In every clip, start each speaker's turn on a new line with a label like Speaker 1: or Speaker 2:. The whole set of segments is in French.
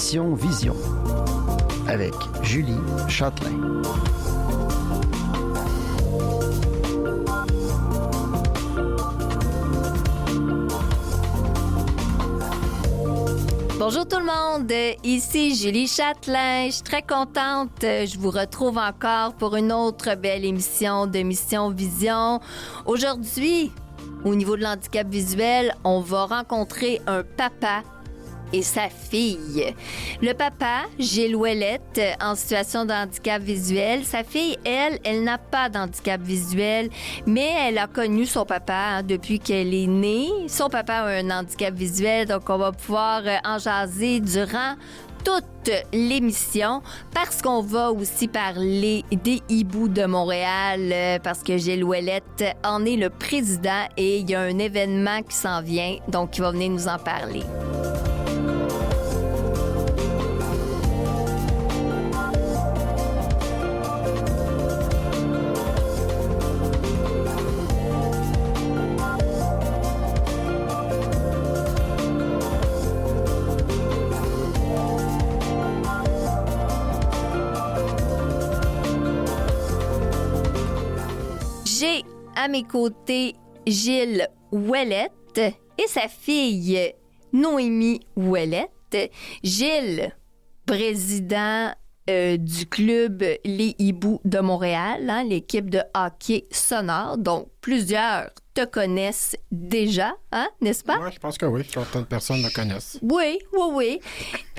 Speaker 1: Mission Vision avec Julie Châtelain.
Speaker 2: Bonjour tout le monde, ici Julie Châtelain. Je suis très contente. Je vous retrouve encore pour une autre belle émission de Mission Vision. Aujourd'hui, au niveau de l'handicap visuel, on va rencontrer un papa et sa fille. Le papa, Gilles Ouellette, en situation de handicap visuel. Sa fille, elle n'a pas d'handicap visuel, mais elle a connu son papa depuis qu'elle est née. Son papa a un handicap visuel, donc on va pouvoir en jaser durant toute l'émission parce qu'on va aussi parler des hiboux de Montréal parce que Gilles Ouellette en est le président et il y a un événement qui s'en vient, donc il va venir nous en parler. J'ai à mes côtés Gilles Ouellette et sa fille Noémie Ouellette. Gilles, président du club Les Hiboux de Montréal, l'équipe de hockey sonore. Donc, plusieurs te connaissent déjà, n'est-ce pas?
Speaker 3: Oui, je pense que oui. Certaines personnes me connaissent.
Speaker 2: Oui.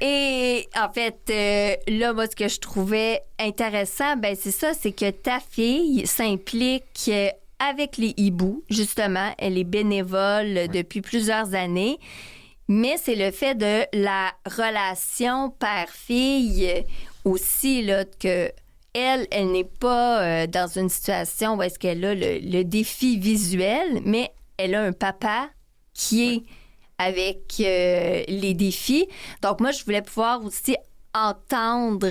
Speaker 2: Et en fait, là, moi, ce que je trouvais intéressant, c'est ça, c'est que ta fille s'implique avec les hiboux, justement. Elle est bénévole depuis plusieurs années. Mais c'est le fait de la relation père-fille aussi, là, que elle n'est pas dans une situation où est-ce qu'elle a le défi visuel, mais elle a un papa qui est avec les défis. Donc, moi, je voulais pouvoir aussi entendre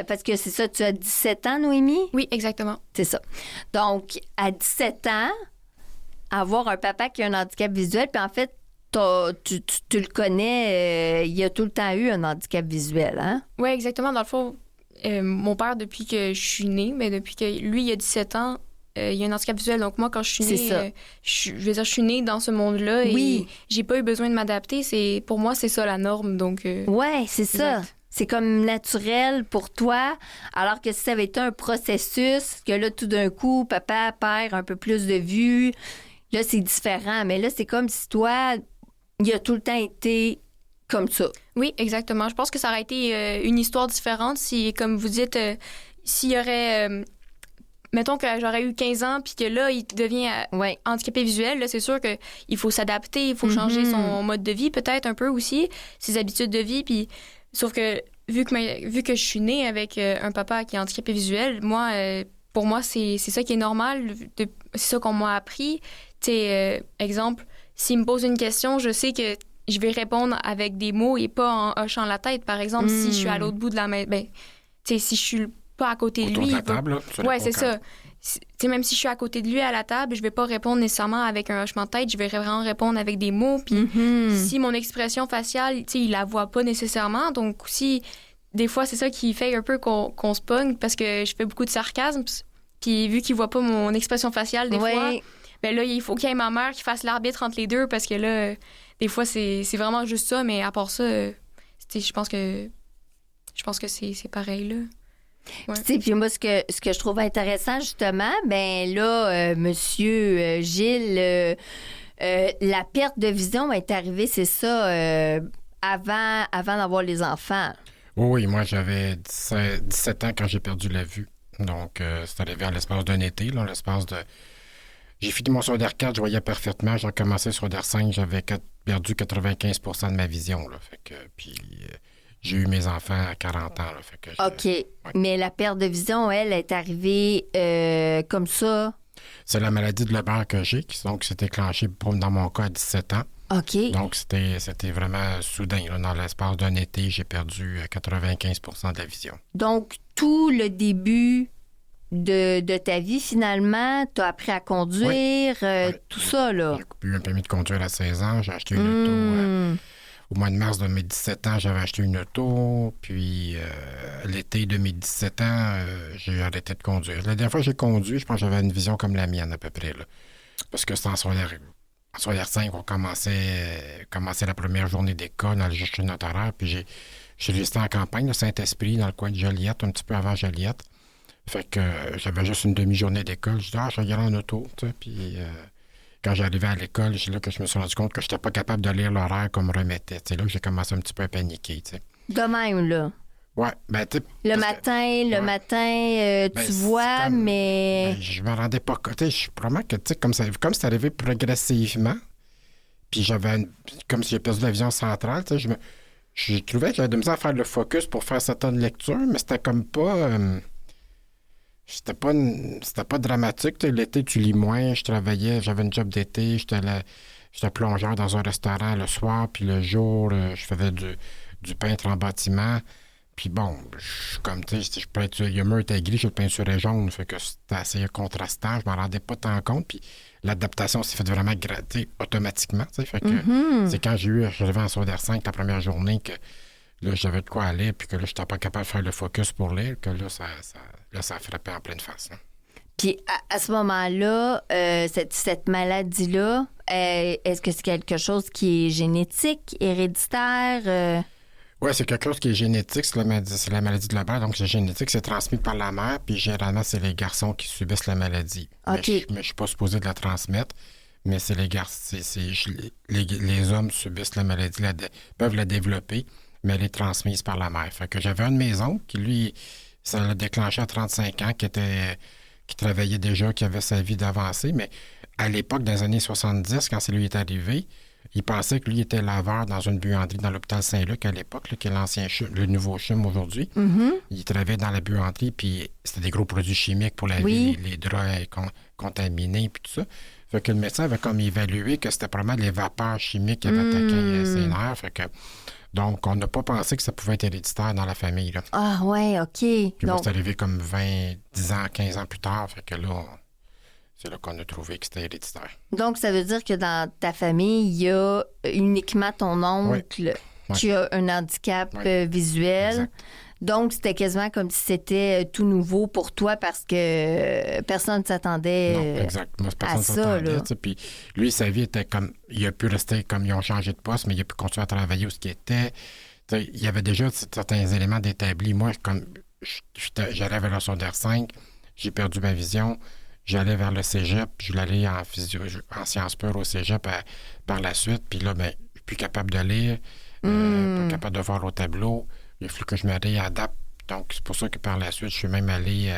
Speaker 2: parce que c'est ça, tu as 17 ans, Noémie?
Speaker 4: Oui, exactement.
Speaker 2: C'est ça. Donc, à 17 ans, avoir un papa qui a un handicap visuel, puis en fait, tu le connais, il a tout le temps eu un handicap visuel, hein?
Speaker 4: Oui, exactement. Dans le fond, mon père, depuis que je suis née, mais depuis que lui, il a 17 ans, il a un handicap visuel. Donc moi, quand je suis née, je suis née dans ce monde-là et j'ai pas eu besoin de m'adapter. Pour moi, c'est ça la norme. Donc,
Speaker 2: ouais, c'est
Speaker 4: exact.
Speaker 2: ça. C'est comme naturel pour toi, alors que si ça avait été un processus, que là, tout d'un coup, papa perd un peu plus de vue, là, c'est différent. Mais là, c'est comme si toi, il a tout le temps été comme ça.
Speaker 4: Oui, exactement. Je pense que ça aurait été une histoire différente si, comme vous dites, s'il y aurait... mettons que j'aurais eu 15 ans puis que là, il devient handicapé visuel. Là, c'est sûr qu'il faut s'adapter, il faut changer son mode de vie peut-être un peu aussi, ses habitudes de vie. Puis, sauf que vu que je suis née avec un papa qui est handicapé visuel, moi, pour moi, c'est ça qui est normal. C'est ça qu'on m'a appris. Tu sais, exemple, s'il me pose une question, je sais que je vais répondre avec des mots et pas en hochant la tête. Par exemple, si je suis à l'autre bout de la maison, tu sais, si je suis pas à côté de lui...
Speaker 3: Autour de la table, là,
Speaker 4: ouais, c'est ça. Tu sais, même si je suis à côté de lui à la table, je vais pas répondre nécessairement avec un hochement de tête, je vais vraiment répondre avec des mots. Puis si mon expression faciale, tu sais, il la voit pas nécessairement, donc aussi, des fois, c'est ça qui fait un peu qu'on se pogne parce que je fais beaucoup de sarcasme. Puis vu qu'il voit pas mon expression faciale, des fois, ben là, il faut qu'il y ait ma mère qui fasse l'arbitre entre les deux parce que là, des fois, c'est vraiment juste ça, mais à part ça, je pense que c'est pareil, là. Ouais.
Speaker 2: Tu sais, puis moi, ce que je trouve intéressant, justement, monsieur Gilles, la perte de vision est arrivée, c'est ça, avant d'avoir les enfants.
Speaker 3: Oui, moi, j'avais 17 ans quand j'ai perdu la vue. Donc, c'est arrivé en l'espace d'un été, là, J'ai fini mon secondaire 4, je voyais parfaitement. J'ai commencé sur secondaire 5, j'avais perdu 95% de ma vision, là. Fait que, puis... j'ai eu mes enfants à 40 ans. Là, fait que
Speaker 2: OK. Mais la perte de vision, elle, est arrivée comme ça.
Speaker 3: C'est la maladie de Leber que j'ai, donc s'est déclenchée dans mon cas à 17 ans.
Speaker 2: OK.
Speaker 3: Donc, c'était vraiment soudain. Là, dans l'espace d'un été, j'ai perdu 95% de la vision.
Speaker 2: Donc, tout le début de ta vie, finalement, tu as appris à conduire, tout ça, là.
Speaker 3: J'ai eu un permis de conduire à 16 ans, j'ai acheté une auto au mois de mars de mes 17 ans, j'avais acheté une auto. Puis l'été de mes 17 ans, j'ai arrêté de conduire. La dernière fois que j'ai conduit, je pense que j'avais une vision comme la mienne à peu près. Là. Parce que c'était en secondaire 5, on commençait la première journée d'école dans le juge notaire. Puis je suis resté en campagne, de Saint-Esprit, dans le coin de Joliette, un petit peu avant Joliette. Fait que j'avais juste une demi-journée d'école. Je dis, je vais y aller en auto. Puis quand j'arrivais à l'école, c'est là que je me suis rendu compte que je n'étais pas capable de lire l'horaire qu'on me remettait. C'est là que j'ai commencé un petit peu à paniquer. T'sais.
Speaker 2: De même, là.
Speaker 3: Ouais, ben, tu sais.
Speaker 2: Le matin, tu vois, mais.
Speaker 3: Ben, je me rendais pas compte. Je suis probablement que, tu sais, comme c'est arrivé progressivement, puis comme si j'ai perdu la vision centrale, tu sais, je trouvais que j'avais de la misère à faire le focus pour faire certaines lectures, mais c'était comme pas. C'était pas dramatique. T'sais, l'été, tu lis moins. Je travaillais, j'avais une job d'été. J'étais plongeur dans un restaurant le soir, puis le jour, je faisais du peintre en bâtiment. Puis bon, le mur était gris, je le peinturais jaune, fait que c'était assez contrastant, je m'en rendais pas tant compte, puis l'adaptation s'est faite vraiment automatiquement, tu sais, fait que c'est quand j'arrivais en secondaire 5 la première journée que là, j'avais de quoi aller, puis que là, j'étais pas capable de faire le focus pour lire, que là, ça frappait en pleine face. Là.
Speaker 2: Puis à ce moment-là, cette maladie-là, est-ce que c'est quelque chose qui est génétique, héréditaire?
Speaker 3: Oui, c'est quelque chose qui est génétique, c'est la maladie de Leber, donc c'est génétique, c'est transmis par la mère, puis généralement, c'est les garçons qui subissent la maladie.
Speaker 2: Okay.
Speaker 3: Mais je ne suis pas supposé de la transmettre, mais c'est les garçons, les hommes subissent la maladie, peuvent la développer, mais elle est transmise par la mère. Fait que j'avais un de mes oncles qui, lui, ça l'a déclenché à 35 ans, qui travaillait déjà, qui avait sa vie d'avancée, mais à l'époque, dans les années 70, quand c'est lui est arrivé, il pensait que lui était laveur dans une buanderie dans l'hôpital Saint-Luc à l'époque, là, qui est le nouveau CHUM aujourd'hui.
Speaker 2: Mm-hmm.
Speaker 3: Il travaillait dans la buanderie, puis c'était des gros produits chimiques pour la vie, les draps contaminés, puis tout ça. Fait que le médecin avait comme évalué que c'était probablement les vapeurs chimiques qui avaient attaqué ses nerfs. Fait que, donc, on n'a pas pensé que ça pouvait être héréditaire dans la famille. Là.
Speaker 2: Ah ouais, OK.
Speaker 3: Puis moi, c'est arrivé comme 10 ans, 15 ans plus tard. Fait que là... C'est là qu'on a trouvé que c'était héréditaire.
Speaker 2: Donc, ça veut dire que dans ta famille, il y a uniquement ton oncle qui a un handicap visuel.
Speaker 3: Exact.
Speaker 2: Donc, c'était quasiment comme si c'était tout nouveau pour toi parce que personne ne s'attendait
Speaker 3: non, exact. Moi, personne
Speaker 2: à ça. Là.
Speaker 3: Puis lui, sa vie était comme... Il a pu rester comme ils ont changé de poste, mais il a pu continuer à travailler où ce qu'il était. T'sais, il y avait déjà certains éléments d'établi. Moi, comme j'allais vers le secondaire 5, j'ai perdu ma vision. J'allais vers le cégep, je voulais aller en sciences pures au cégep par la suite. Puis là, ben, je suis plus capable de lire, pas capable de voir au tableau. Il a fallu que je me réadapte. Donc, c'est pour ça que par la suite, je suis même allé...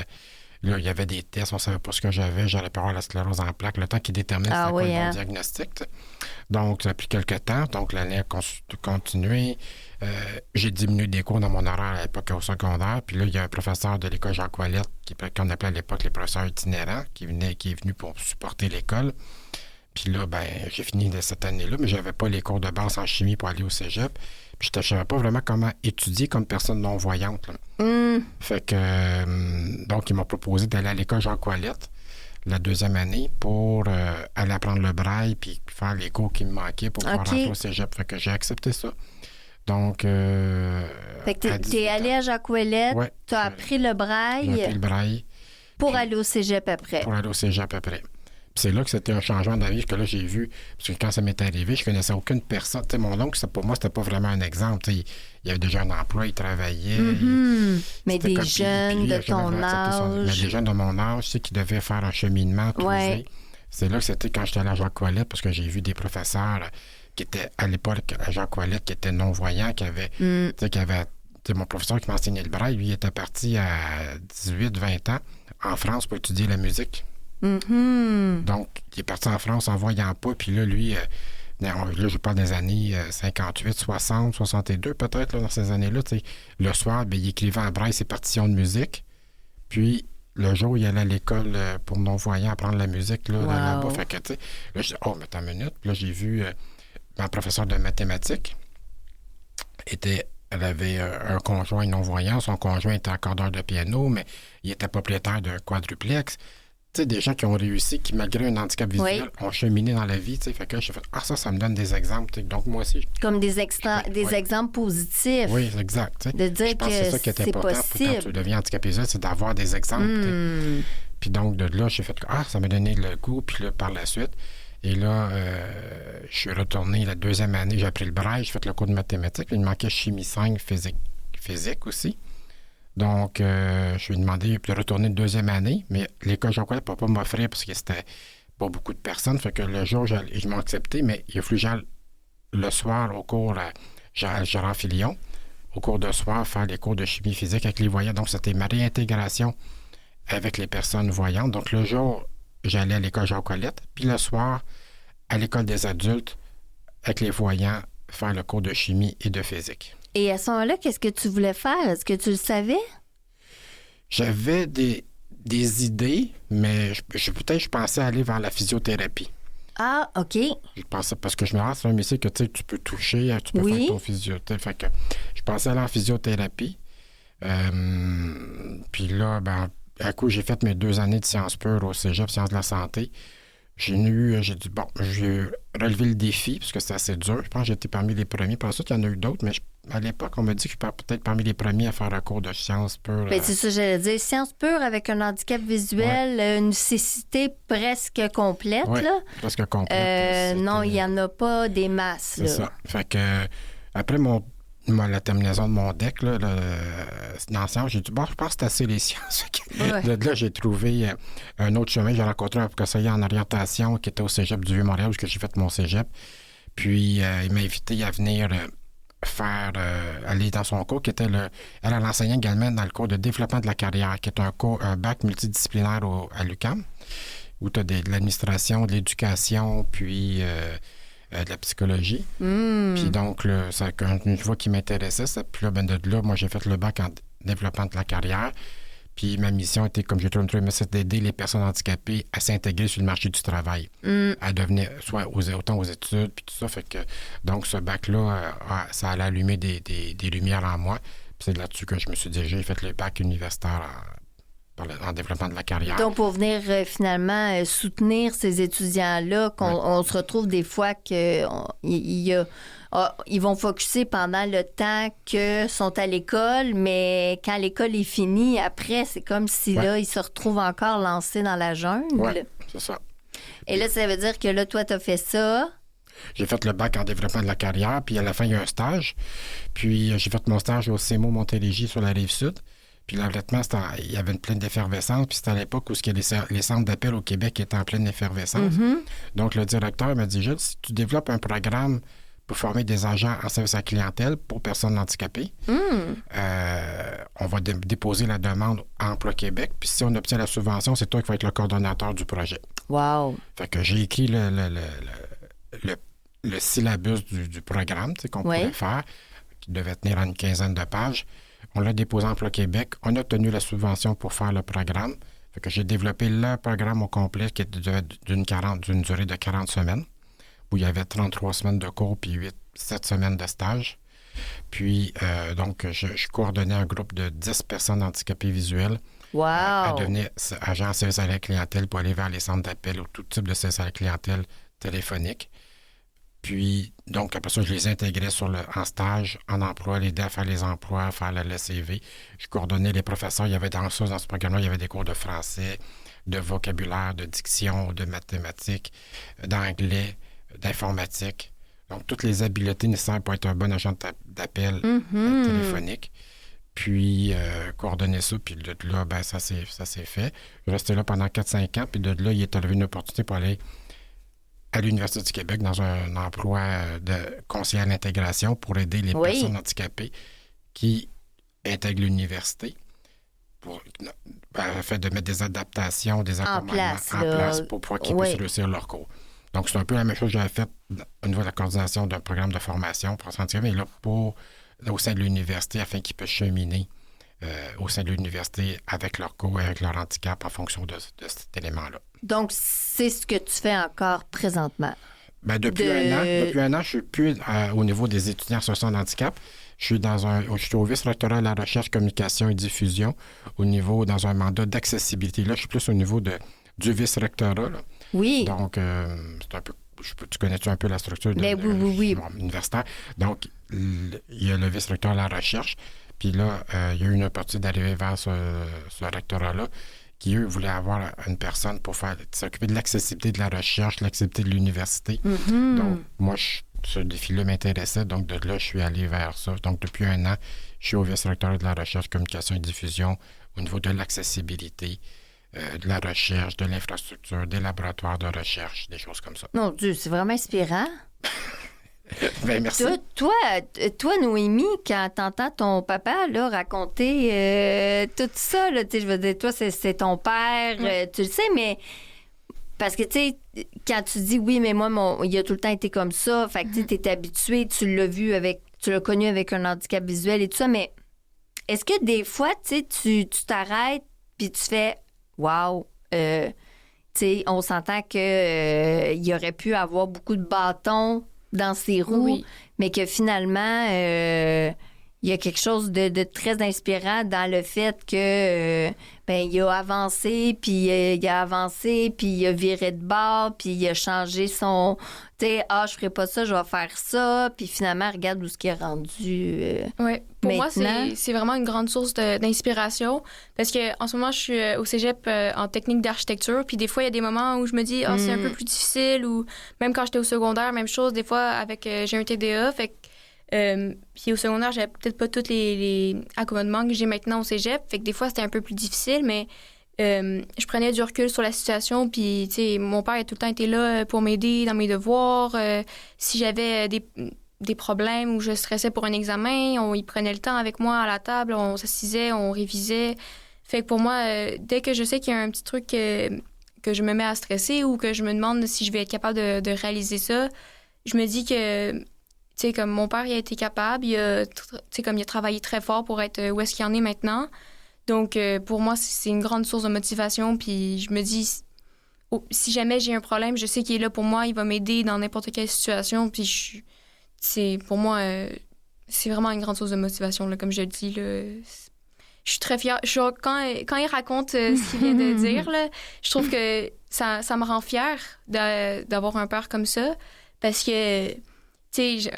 Speaker 3: là, il y avait des tests, on ne savait pas ce que j'avais. J'allais pas avoir la sclérose en plaques. Le temps qui déterminait c'était quoi le bon diagnostic. T'sais. Donc, ça a pris quelques temps. Donc, l'année a continué. J'ai diminué des cours dans mon horaire à l'époque au secondaire. Puis là, il y a un professeur de l'école Jacques Ouellette, qu'on appelait à l'époque les professeurs itinérants, qui est venu pour supporter l'école. Puis là, ben, j'ai fini de cette année-là, mais j'avais pas les cours de base en chimie pour aller au cégep. Puis je ne savais pas vraiment comment étudier comme personne non-voyante. Fait que, donc, ils m'ont proposé d'aller à l'école Jacques Ouellette la deuxième année pour aller apprendre le braille puis faire les cours qui me manquaient pour pouvoir rentrer au cégep. Fait que j'ai accepté ça. Donc...
Speaker 2: fait que t'es allé à Jacques Ouellette, tu as appris le braille.
Speaker 3: J'ai appris le braille.
Speaker 2: Pour aller au cégep après.
Speaker 3: Pour aller au cégep après. Puis c'est là que c'était un changement d'avis que là, j'ai vu. Parce que quand ça m'est arrivé, je connaissais aucune personne. Tu sais, mon oncle, pour moi, c'était pas vraiment un exemple. Il avait déjà un emploi, il travaillait.
Speaker 2: Mais des jeunes de ton âge.
Speaker 3: Mais des jeunes de mon âge, tu sais, qui devaient faire un cheminement, trouver. C'est là que c'était quand j'étais allé à Jacques Ouellette, parce que j'ai vu des professeurs qui étaient à l'époque à Jacques Ouellette, qui étaient non-voyants, qui avaient... mon professeur qui m'enseignait le braille, lui, il était parti à 18-20 ans en France pour étudier la musique. Donc, il est parti en France en voyant pas, puis là, lui, là, je parle des années 58, 60, 62, peut-être, là, dans ces années-là, le soir, bien, il écrivait en braille ses partitions de musique, puis le jour où il allait à l'école pour non-voyants apprendre la musique, là-bas, fait que, tu sais, là, je dis, oh, mais attends une minute, puis là, j'ai vu ma professeure de mathématiques, elle avait un conjoint non-voyant, son conjoint était accordeur de piano, mais il était propriétaire d'un quadruplex. sais, des gens qui ont réussi, qui, malgré un handicap visuel, ont cheminé dans la vie, tu sais. Fait que j'ai fait, ça me donne des exemples, tu sais. Donc, moi aussi...
Speaker 2: Comme des exemples positifs.
Speaker 3: Oui, exact, tu sais.
Speaker 2: De dire
Speaker 3: je pense
Speaker 2: que
Speaker 3: c'est ça qui est important
Speaker 2: possible.
Speaker 3: quand tu deviens handicapé visuel, c'est d'avoir des exemples, tu sais. Puis donc, de là, j'ai fait, ça m'a donné le goût, puis là, par la suite... Et là, je suis retourné la 2e année, j'ai appris le braille, j'ai fait le cours de mathématiques, il me manquait chimie 5, physique aussi. Donc, je lui ai demandé de retourner une 2e année, mais l'école Jean-Collet ne peut pas m'offrir parce que c'était pas beaucoup de personnes. Fait que le jour, ils m'ont accepté, mais il a fallu que j'aille le soir au cours à Gérard Filion, au cours de soir, faire les cours de chimie physique avec les voyants. Donc, c'était ma réintégration avec les personnes voyantes. Donc, le jour, j'allais à l'école Jean-Colette, puis le soir, à l'école des adultes, avec les voyants, faire le cours de chimie et de physique.
Speaker 2: Et à ce moment-là, qu'est-ce que tu voulais faire? Est-ce que tu le savais?
Speaker 3: J'avais des idées, mais peut-être je pensais aller vers la physiothérapie.
Speaker 2: Ah, OK.
Speaker 3: Je pensais, parce que je me rends sur un métier que tu peux toucher, tu peux faire ton physiothérapie. Fait que je pensais aller en physiothérapie. Puis là, à coup, j'ai fait mes 2 années de sciences pures au cégep, sciences de la santé. J'ai dit, j'ai relevé le défi, parce que c'est assez dur. Je pense que j'étais parmi les premiers. Par la suite, il y en a eu d'autres, mais à l'époque, on m'a dit que je suis peut-être parmi les premiers à faire un cours de sciences pures.
Speaker 2: Bien, c'est ça, j'allais dire. Sciences pures avec un handicap visuel, une cécité presque complète, là.
Speaker 3: Presque complète.
Speaker 2: Non, il n'y en a pas des masses,
Speaker 3: là. C'est ça. Fait que, après la terminaison de mon DEC, là, dans le sciences, j'ai dit, je pense que c'est assez les sciences. De là, j'ai trouvé un autre chemin. J'ai rencontré un conseiller en orientation qui était au cégep du Vieux-Montréal, où j'ai fait mon cégep. Puis, il m'a invité à venir aller dans son cours, qui était elle enseignait également dans le cours de développement de la carrière, qui est un bac multidisciplinaire à l'UQAM, où tu as de l'administration, de l'éducation, puis... de la psychologie. Puis donc, une fois qui m'intéressait, puis là, de là, moi, j'ai fait le bac en développement de la carrière. Puis ma mission était, comme j'ai toujours dit, c'est d'aider les personnes handicapées à s'intégrer sur le marché du travail, à devenir, autant aux études, puis tout ça. Fait que, donc, ce bac-là, ça allait allumer des lumières en moi. Puis c'est là-dessus que je me suis dirigé. J'ai fait le bac universitaire en développement de la carrière.
Speaker 2: Donc, pour venir finalement soutenir ces étudiants-là, on se retrouve des fois qu'ils vont focusser pendant le temps que sont à l'école, mais quand l'école est finie, après, c'est comme si là, ils se retrouvent encore lancés dans la jungle.
Speaker 3: Oui, c'est ça.
Speaker 2: Et là, ça veut dire que là, toi, tu as fait ça.
Speaker 3: J'ai fait le bac en développement de la carrière, puis à la fin, il y a un stage. Puis j'ai fait mon stage au CMO Montérégie sur la Rive-Sud. Puis l'endettement, il y avait une pleine effervescence. Puis c'était à l'époque où les centres d'appel au Québec étaient en pleine effervescence. Donc, le directeur m'a dit, Jules, si tu développes un programme pour former des agents en service à la clientèle pour personnes handicapées, on va déposer la demande à Emploi Québec. Puis si on obtient la subvention, c'est toi qui vas être le coordonnateur du projet.
Speaker 2: Wow!
Speaker 3: Fait que j'ai écrit le syllabus du programme qu'on pouvait faire, qui devait tenir à une 15aine de pages. On l'a déposé à Emploi Québec. On a obtenu la subvention pour faire le programme. Fait que j'ai développé le programme au complet qui était d'une durée de 40 semaines, où il y avait 33 semaines de cours puis 7 semaines de stage. Puis, donc, je coordonnais un groupe de 10 personnes handicapées visuelles à devenir agents en service à la clientèle pour aller vers les centres d'appel ou tout type de service à la clientèle téléphonique. Puis, donc, après ça, je les intégrais en stage, en emploi, l'aider à faire les emplois, faire la LCV. Je coordonnais les professeurs. Il y avait dans ce programme-là, il y avait des cours de français, de vocabulaire, de diction, de mathématiques, d'anglais, d'informatique. Donc, toutes les habiletés nécessaires pour être un bon agent d'appel téléphonique. Puis, coordonner ça. Puis de là, ça s'est fait. Je restais là pendant 4-5 ans. Puis de là, il est arrivé une opportunité pour aller à l'Université du Québec dans un emploi de conseiller à l'intégration pour aider les personnes handicapées qui intègrent l'université afin de mettre des adaptations, des accompagnements en place pour pouvoir qu'ils puissent réussir leur cours. Donc, c'est un peu la même chose que j'avais faite au niveau de la coordination d'un programme de formation pour handicapés, mais là, au sein de l'université afin qu'ils puissent cheminer au sein de l'université avec leur cours et avec leur handicap en fonction de cet élément-là.
Speaker 2: Donc, c'est ce que tu fais encore présentement?
Speaker 3: Depuis un an, je suis plus au niveau des étudiants en situation de handicap. Je suis au vice-rectorat à la recherche, communication et diffusion dans un mandat d'accessibilité. Là, je suis plus au niveau du vice-rectorat. Là.
Speaker 2: Oui.
Speaker 3: Donc, c'est un peu... Tu connais-tu un peu la structure
Speaker 2: oui.
Speaker 3: universitaire? Donc, il y a le vice-recteur à la recherche. Puis là, il y a eu une opportunité d'arriver vers ce rectorat-là qui, eux, voulaient avoir une personne pour s'occuper de l'accessibilité de la recherche, l'accessibilité de l'université.
Speaker 2: Mm-hmm.
Speaker 3: Donc, moi, ce défi-là m'intéressait. Donc, de là, je suis allé vers ça. Donc, depuis 1 an, je suis au vice-rectorat de la recherche, communication et diffusion au niveau de l'accessibilité, de la recherche, de l'infrastructure, des laboratoires de recherche, des choses comme ça.
Speaker 2: Mon Dieu, c'est vraiment inspirant.
Speaker 3: Bien, merci.
Speaker 2: Toi, Noémie, quand t'entends ton papa là, raconter tout ça, là, je veux dire, toi, c'est ton père, tu le sais, mais parce que, tu sais, quand tu dis, oui, mais moi, il a tout le temps été comme ça, fait que, tu t'es habitué, tu l'as connu avec un handicap visuel et tout ça, mais est-ce que des fois, tu t'arrêtes puis tu fais, wow, tu sais, on s'entend que il aurait pu avoir beaucoup de bâtons dans ses roues, mais que finalement, il y a quelque chose de très inspirant dans le fait que il a avancé, puis il a viré de bord, puis il a changé son... Tu sais, je ferai pas ça, je vais faire ça, puis finalement, regarde où ce qu'il est rendu
Speaker 4: Oui, pour
Speaker 2: maintenant.
Speaker 4: moi, c'est vraiment une grande source d'inspiration, parce que en ce moment, je suis au cégep en technique d'architecture, puis des fois, il y a des moments où je me dis, c'est un peu plus difficile, ou même quand j'étais au secondaire, même chose, des fois, avec j'ai un TDA, fait que puis au secondaire, j'avais peut-être pas tous les accommodements que j'ai maintenant au cégep. Fait que des fois, c'était un peu plus difficile, mais je prenais du recul sur la situation. Puis, tu sais, mon père a tout le temps été là pour m'aider dans mes devoirs. Si j'avais des problèmes ou je stressais pour un examen, il prenait le temps avec moi à la table. On s'assisait, on révisait. Fait que pour moi, dès que je sais qu'il y a un petit truc que je me mets à stresser ou que je me demande si je vais être capable de réaliser ça, je me dis que... Tu sais, comme mon père, il a été capable, il a travaillé très fort pour être où est-ce qu'il en est maintenant. Donc, pour moi, c'est une grande source de motivation. Puis je me dis, si jamais j'ai un problème, je sais qu'il est là pour moi, il va m'aider dans n'importe quelle situation. Puis pour moi, c'est vraiment une grande source de motivation, là, comme je le dis. Là. Je suis très fière. Quand il raconte ce qu'il vient de dire, là, je trouve que ça me rend fière d'avoir un père comme ça. Parce que...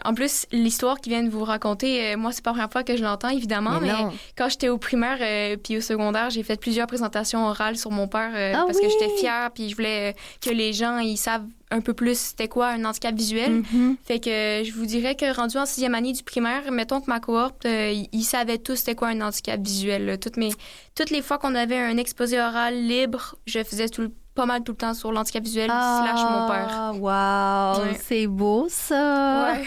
Speaker 4: en plus, l'histoire qu'il vient de vous raconter, moi, c'est pas la première fois que je l'entends, évidemment, mais quand j'étais au primaire puis au secondaire, j'ai fait plusieurs présentations orales sur mon père parce que j'étais fière puis je voulais que les gens, ils savent un peu plus c'était quoi un handicap visuel.
Speaker 2: Mm-hmm.
Speaker 4: Fait que je vous dirais que rendu en 6e année du primaire, mettons que ma cohorte, ils savaient tous c'était quoi un handicap visuel. Là. Toutes les fois qu'on avait un exposé oral libre, je faisais pas mal tout le temps sur l'handicap visuel / mon père.
Speaker 2: Wow! Ouais. C'est beau, ça!
Speaker 3: Ouais.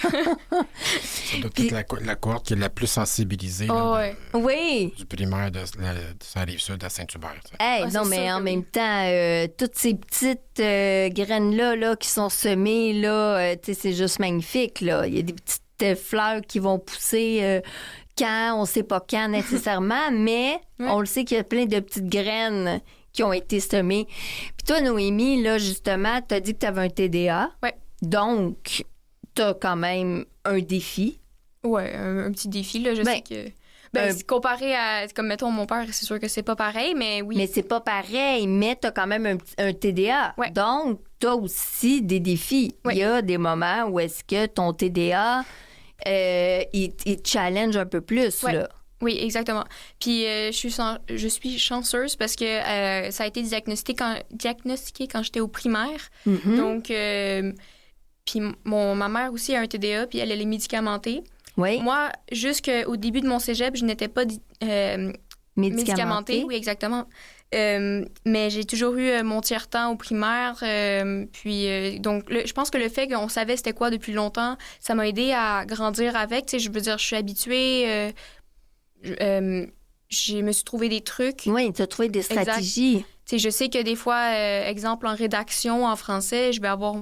Speaker 3: C'est toute la cohorte qui est la plus sensibilisée du primaire de sa Rive-Sud à Saint-Hubert.
Speaker 2: Non, mais en même temps, toutes ces petites graines-là là, qui sont semées, là, c'est juste magnifique. Là. Il y a des petites fleurs qui vont pousser... quand, on ne sait pas quand nécessairement, mais on le sait qu'il y a plein de petites graines qui ont été semées. Puis toi, Noémie, là, justement, tu as dit que tu avais un TDA.
Speaker 4: Oui.
Speaker 2: Donc, tu as quand même un défi.
Speaker 4: Oui, un petit défi, là. Je sais que... comparé à, comme mettons, mon père, c'est sûr que c'est pas pareil, mais oui.
Speaker 2: Mais c'est pas pareil, mais tu as quand même un TDA.
Speaker 4: Ouais.
Speaker 2: Donc, tu as aussi des défis.
Speaker 4: Ouais.
Speaker 2: Il y a des moments où est-ce que ton TDA, il te challenge un peu plus, là.
Speaker 4: Oui, exactement. Puis je suis chanceuse parce que ça a été diagnostiqué quand j'étais au primaire.
Speaker 2: Mm-hmm.
Speaker 4: Donc, puis ma mère aussi a un TDA, puis elle est médicamentée.
Speaker 2: Oui.
Speaker 4: Moi, jusqu'au début de mon cégep, je n'étais pas médicamentée. Oui, exactement. Mais j'ai toujours eu mon tiers-temps au primaire. Donc, je pense que le fait qu'on savait c'était quoi depuis longtemps, ça m'a aidé à grandir avec. Tu sais, je veux dire, je suis habituée... je me suis trouvé des trucs.
Speaker 2: Oui, tu as trouvé des stratégies.
Speaker 4: Je sais que des fois, exemple, en rédaction, en français, je vais avoir...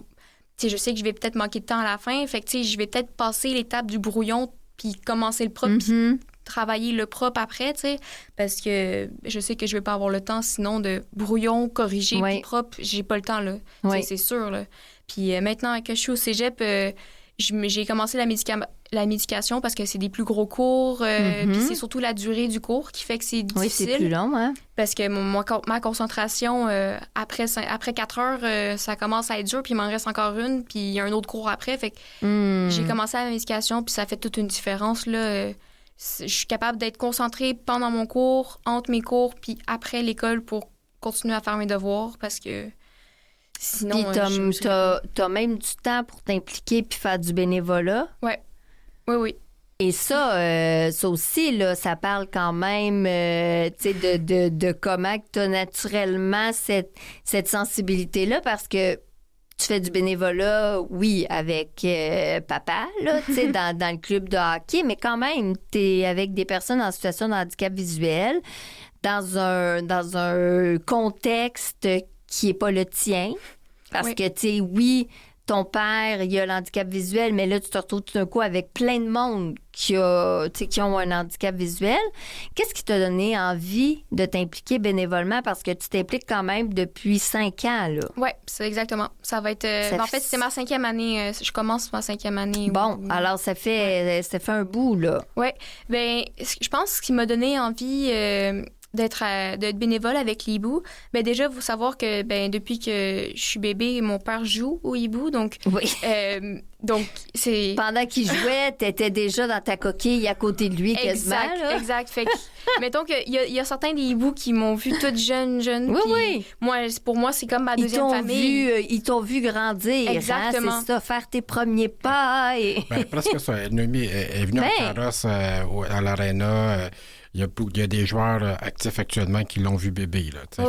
Speaker 4: je sais que je vais peut-être manquer de temps à la fin. Fait que, je vais peut-être passer l'étape du brouillon puis commencer le propre puis travailler le propre après, parce que je sais que je vais pas avoir le temps sinon de brouillon, corriger puis propre. J'ai pas le temps, là. C'est sûr, là. Puis maintenant que je suis au cégep... j'ai commencé la médication parce que c'est des plus gros cours. Puis c'est surtout la durée du cours qui fait que c'est difficile.
Speaker 2: Oui, c'est plus long, hein?
Speaker 4: Parce que ma concentration, après 4 heures, ça commence à être dur. Puis il m'en reste encore une. Puis il y a un autre cours après. Fait que j'ai commencé la médication. Puis ça fait toute une différence, là. Je suis capable d'être concentrée pendant mon cours, entre mes cours, puis après l'école pour continuer à faire mes devoirs. Parce que... Sinon,
Speaker 2: t'as même du temps pour t'impliquer puis faire du bénévolat.
Speaker 4: Ouais. Oui.
Speaker 2: Et ça aussi, là, ça parle quand même de comment tu as naturellement cette sensibilité-là parce que tu fais du bénévolat, oui, avec papa, là, tu sais, dans le club de hockey, mais quand même, tu es avec des personnes en situation de handicap visuel dans un contexte qui n'est pas le tien. Parce que, tu sais, oui, ton père, il a l'handicap visuel, mais là, tu te retrouves tout d'un coup avec plein de monde qui ont un handicap visuel. Qu'est-ce qui t'a donné envie de t'impliquer bénévolement? Parce que tu t'impliques quand même depuis 5 ans, là.
Speaker 4: Oui, c'est exactement. Ça va être... en fait, c'est ma 5e année. Je commence ma 5e année.
Speaker 2: Bon, alors ça fait un bout, là.
Speaker 4: Oui. Bien, je pense que ce qui m'a donné envie... d'être bénévole avec les hiboux. Ben déjà, il faut savoir que depuis que je suis bébé, mon père joue au hibou. Donc, donc c'est...
Speaker 2: Pendant qu'il jouait, t'étais déjà dans ta coquille à côté de lui, quasiment.
Speaker 4: Exact. Fait que, mettons qu'il y a certains des hiboux qui m'ont vu toute jeune.
Speaker 2: Oui.
Speaker 4: Pour moi, c'est comme ma deuxième famille.
Speaker 2: Ils t'ont vu grandir.
Speaker 4: Exactement.
Speaker 2: Hein? C'est ça, faire tes premiers pas.
Speaker 3: Presque ça. Noémie est venue en carrosse à l'aréna. Il y a des joueurs actifs actuellement qui l'ont vu bébé. Là,
Speaker 2: tu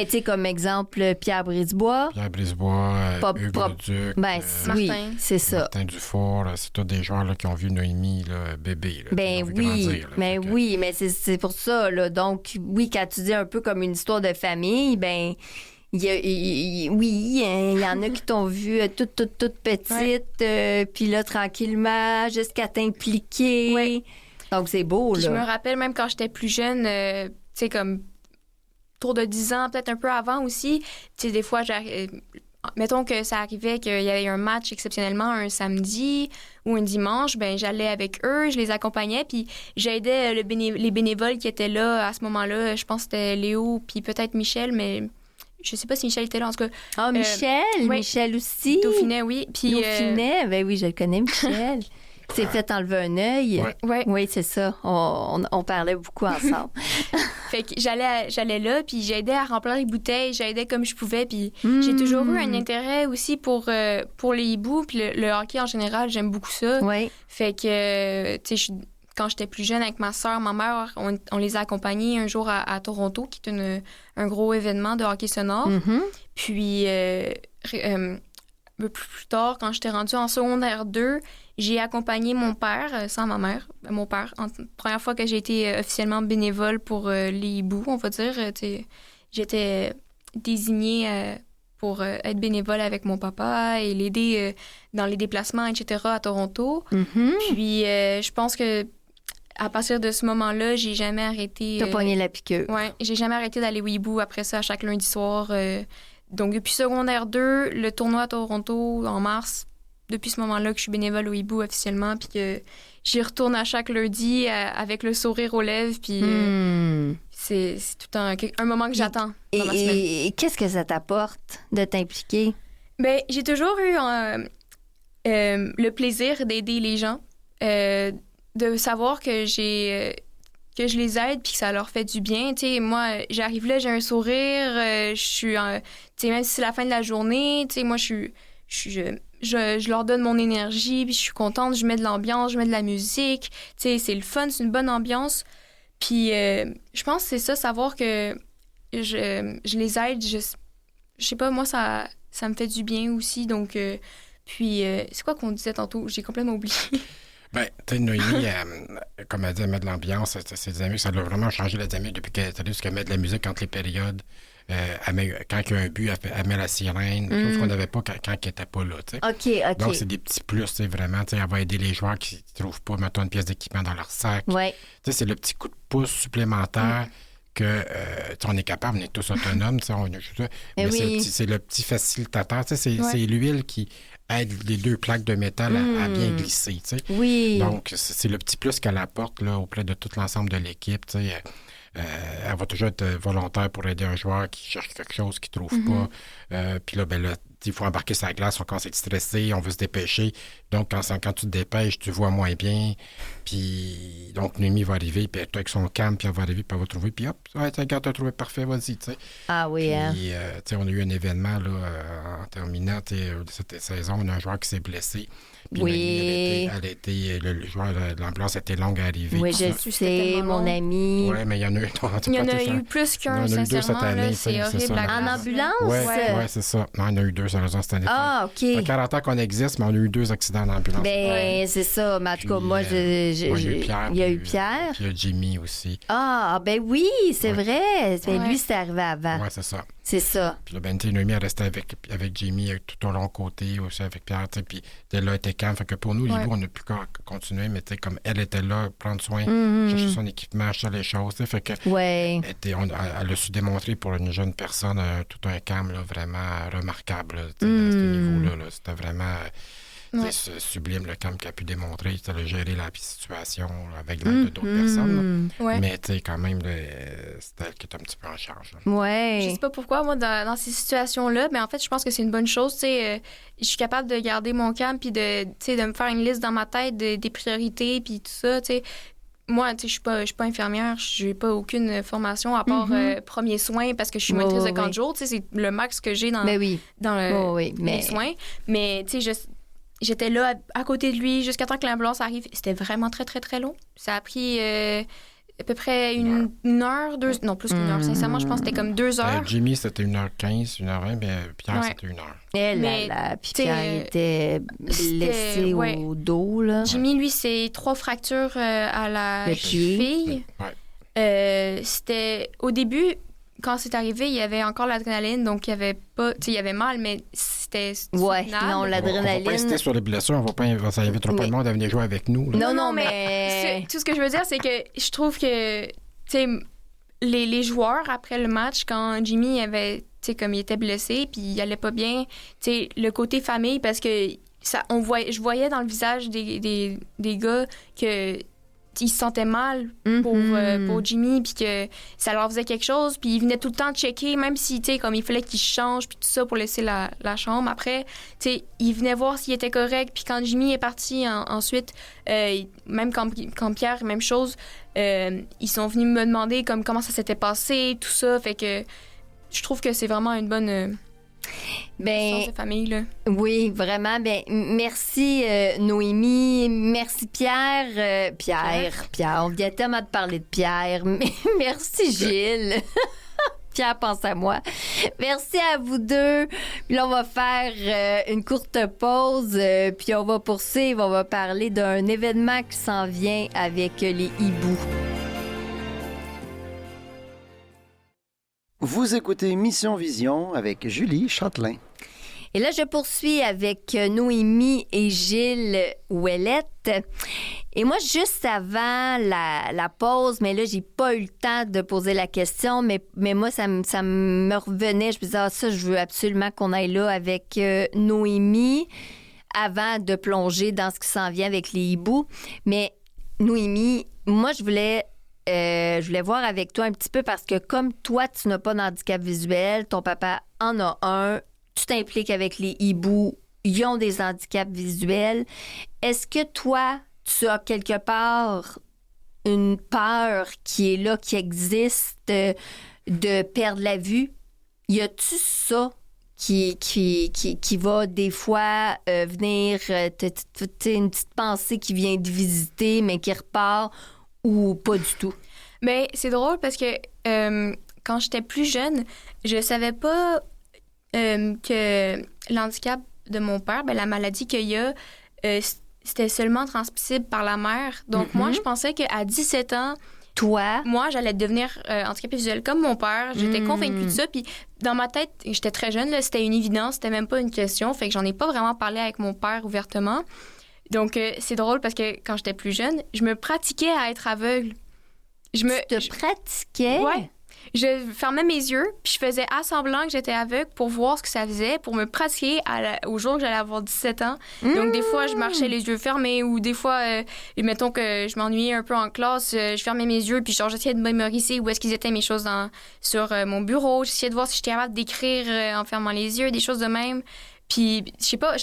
Speaker 2: sais, comme exemple, Pierre Brisebois.
Speaker 3: Hugues Leduc.
Speaker 2: Oui, c'est ça.
Speaker 3: Martin Dufour, c'est tous des joueurs là, qui ont vu Noémie là, bébé. Là, grandir, là,
Speaker 2: oui, mais c'est pour ça. Là. Donc, oui, quand tu dis un peu comme une histoire de famille, il y en a qui t'ont vu toute petite, puis là, tranquillement, jusqu'à t'impliquer.
Speaker 4: Oui.
Speaker 2: Donc, c'est beau,
Speaker 4: puis
Speaker 2: là.
Speaker 4: Je me rappelle, même quand j'étais plus jeune, tu sais, comme autour de 10 ans, peut-être un peu avant aussi, tu sais, des fois, mettons que ça arrivait qu'il y avait un match exceptionnellement un samedi ou un dimanche, j'allais avec eux, je les accompagnais, puis j'aidais les bénévoles qui étaient là à ce moment-là. Je pense que c'était Léo, puis peut-être Michel, mais... Je sais pas si Michel était là, en tout cas.
Speaker 2: Ah, Michel! Michel aussi!
Speaker 4: Dauphinet, oui. Puis,
Speaker 2: Dauphinet, oui, je le connais, Michel. C'est fait enlever un œil.
Speaker 4: Ouais.
Speaker 2: Oui, c'est ça. On parlait beaucoup ensemble.
Speaker 4: Fait que j'allais là, puis j'aidais à remplir les bouteilles, j'aidais comme je pouvais, puis j'ai toujours eu un intérêt aussi pour les hiboux, puis le hockey en général, j'aime beaucoup ça.
Speaker 2: Oui.
Speaker 4: Fait que, tu sais, quand j'étais plus jeune avec ma soeur, ma mère, on les a accompagnés un jour à Toronto, qui est un gros événement de hockey sonore. Puis, un peu plus tard, quand j'étais rendue en secondaire 2, j'ai accompagné mon père, sans ma mère, mon père. Première fois que j'ai été officiellement bénévole pour les hiboux, on va dire. J'étais désignée pour être bénévole avec mon papa et l'aider dans les déplacements, etc., à Toronto. Puis, je pense que à partir de ce moment-là, j'ai jamais arrêté...
Speaker 2: T'as pogné la piqûre.
Speaker 4: Oui, j'ai jamais arrêté d'aller au hibou après ça, chaque lundi soir. Donc, depuis secondaire 2, le tournoi à Toronto, en mars, depuis ce moment-là que je suis bénévole au hibou officiellement, puis que j'y retourne à chaque lundi avec le sourire aux lèvres, puis c'est tout un moment que j'attends dans ma semaine.
Speaker 2: Et qu'est-ce que ça t'apporte de t'impliquer?
Speaker 4: J'ai toujours eu le plaisir d'aider les gens, de savoir que que je les aide puis que ça leur fait du bien. Tu sais, moi, j'arrive là, j'ai un sourire, je suis... tu sais, même si c'est la fin de la journée, tu sais, moi, je leur donne mon énergie, puis je suis contente, je mets de l'ambiance, je mets de la musique. Tu sais, c'est le fun, c'est une bonne ambiance. Puis je pense que c'est ça, savoir que je les aide. Je sais pas, moi, ça me fait du bien aussi. Donc, puis, c'est quoi qu'on disait tantôt? J'ai complètement oublié.
Speaker 3: Tu sais, Noémie, comme elle dit, elle met de l'ambiance. Ses amis, ça doit vraiment changer les amis depuis qu'elle est allée, parce qu'elle met de la musique entre les périodes. Quand il y a un but, elle met la sirène, chose qu'on n'avait pas quand elle n'était pas là.
Speaker 2: OK.
Speaker 3: Donc, c'est des petits plus, vraiment. Elle va aider les joueurs qui ne trouvent pas, mettons, une pièce d'équipement dans leur sac.
Speaker 2: Ouais.
Speaker 3: C'est le petit coup de pouce supplémentaire que on est capable, on est tous autonomes, mais c'est le petit facilitateur, c'est l'huile qui aide les 2 plaques de métal à bien glisser.
Speaker 2: Oui.
Speaker 3: Donc, c'est le petit plus qu'elle apporte là, auprès de tout l'ensemble de l'équipe. Elle va toujours être volontaire pour aider un joueur qui cherche quelque chose qu'il ne trouve pas. Puis là, il faut embarquer sa glace, on commence à être stressé, on veut se dépêcher. Donc, quand tu te dépêches, tu vois moins bien. Puis, donc, Noémie va arriver, puis elle est avec son calme, puis elle va arriver, puis elle va trouver, puis hop, regarde, t'as trouvé parfait, vas-y, tu sais.
Speaker 2: Ah oui,
Speaker 3: puis, on a eu un événement, là, en terminant de cette saison, on a un joueur qui s'est blessé. Puis
Speaker 2: oui.
Speaker 3: Le joueur de l'ambulance était longue à arriver.
Speaker 2: Oui, je sais, mon ami.
Speaker 3: Oui, mais il y en a eu.
Speaker 4: Il y en a eu plus qu'un,
Speaker 3: sincèrement. Il y en a eu 2 cette année.
Speaker 4: C'est horrible.
Speaker 2: En ambulance?
Speaker 3: Oui, c'est ça. Non, il y en a eu 2, sérieusement, cette année.
Speaker 2: Ah, OK.
Speaker 3: Ça fait 40 ans qu'on existe, mais on a eu 2 accidents d'ambulance.
Speaker 2: C'est ça. Mais en tout cas, moi, il y a eu Pierre.
Speaker 3: Puis il y a Jimmy aussi.
Speaker 2: Ah, oui, c'est vrai. Lui, c'est arrivé avant.
Speaker 3: Oui, c'est ça.
Speaker 2: C'est ça.
Speaker 3: Puis là, Noémie, elle restait avec Jimmy tout au long côté, aussi avec Pierre, puis là, elle était calme. Fait que pour nous, les on n'a plus qu'à continuer, mais comme elle était là, prendre soin, chercher son équipement, acheter les choses, fait que elle a su démontrer pour une jeune personne tout un calme là, vraiment remarquable là, à ce niveau-là. Là. C'était vraiment c'est sublime le calme qu'elle a pu démontrer. Elle a géré la situation avec l'aide de d'autres personnes. Mais quand même, c'est elle qui est un petit peu en charge.
Speaker 4: Je sais pas pourquoi, moi, dans ces situations-là, mais en fait, je pense que c'est une bonne chose. Je suis capable de garder mon calme puis de me faire une liste dans ma tête des priorités puis tout ça. Moi, je suis pas infirmière, j'ai pas aucune formation à part premiers soins parce que je suis motrice de camp de jour. C'est le max que j'ai dans les soins. Mais j'étais là à côté de lui jusqu'à temps que l'ambulance arrive. C'était vraiment très, très, très long. Ça a pris à peu près une heure, 2... Non, plus qu'une heure. Sincèrement, je pense que c'était comme 2 heures.
Speaker 3: Jimmy, c'était 1h15, 1h20, mais Pierre, c'était 1 heure.
Speaker 2: Puis Pierre était blessé au dos. Là.
Speaker 4: Jimmy, lui, c'est 3 fractures à la cheville. C'était... Au début... Quand c'est arrivé, il y avait encore l'adrénaline, donc il y avait pas... il y avait mal, mais c'était
Speaker 2: non, l'adrénaline...
Speaker 3: On va pas insister sur les blessures, ça invitera pas le monde à venir jouer avec nous. Là.
Speaker 4: Non, mais... Tout ce que je veux dire, c'est que je trouve que, les joueurs, après le match, quand Jimmy avait... comme il était blessé, puis il allait pas bien, le côté famille, parce que je voyais dans le visage des gars que... ils se sentaient mal pour Jimmy, puis que ça leur faisait quelque chose, puis ils venaient tout le temps checker, même si, comme il fallait qu'ils changent, puis tout ça pour laisser la chambre. Après, ils venaient voir s'il était correct, puis quand Jimmy est parti ensuite, même quand Pierre, même chose, ils sont venus me demander comment ça s'était passé, tout ça, fait que je trouve que c'est vraiment une bonne... sens de famille, là.
Speaker 2: Oui, vraiment. Merci Noémie. Merci Pierre. Pierre, on vient tellement de parler de Pierre. Merci Gilles. Pierre pense à moi. Merci à vous deux. Puis là, on va faire une courte pause. Puis on va poursuivre. On va parler d'un événement qui s'en vient avec les hiboux.
Speaker 1: Vous écoutez Mission Vision avec Julie Châtelain.
Speaker 2: Et là, je poursuis avec Noémie et Gilles Ouellette. Et moi, juste avant la pause, mais là, j'ai pas eu le temps de poser la question, mais moi, ça me revenait. Je me disais, ça, je veux absolument qu'on aille là avec Noémie avant de plonger dans ce qui s'en vient avec les hiboux. Mais Noémie, moi, je voulais voir avec toi un petit peu parce que comme toi, tu n'as pas d'handicap visuel, ton papa en a un, tu t'impliques avec les hiboux, ils ont des handicaps visuels. Est-ce que toi, tu as quelque part une peur qui est là, qui existe de perdre la vue? Y a-tu ça qui va des fois venir, une petite pensée qui vient de visiter mais qui repart? Ou pas du tout?
Speaker 4: Mais c'est drôle parce que quand j'étais plus jeune, je savais pas que l'handicap de mon père, la maladie qu'il y a, c'était seulement transmissible par la mère. Donc moi, je pensais qu'à 17 ans, moi, j'allais devenir handicapée visuelle comme mon père. J'étais convaincue de ça. Puis dans ma tête, j'étais très jeune, là, c'était une évidence, c'était même pas une question. Fait que j'en ai pas vraiment parlé avec mon père ouvertement. Donc, c'est drôle parce que quand j'étais plus jeune, je me pratiquais à être aveugle.
Speaker 2: Tu te pratiquais?
Speaker 4: Ouais. je fermais mes yeux, puis je faisais à semblant que j'étais aveugle pour voir ce que ça faisait, pour me pratiquer au jour que j'allais avoir 17 ans. Donc, des fois, je marchais les yeux fermés ou des fois, mettons que je m'ennuyais un peu en classe, je fermais mes yeux, puis genre, j'essayais de mémoriser où est-ce qu'ils étaient mes choses sur mon bureau. J'essayais de voir si j'étais capable d'écrire en fermant les yeux, des choses de même. Puis, je sais pas,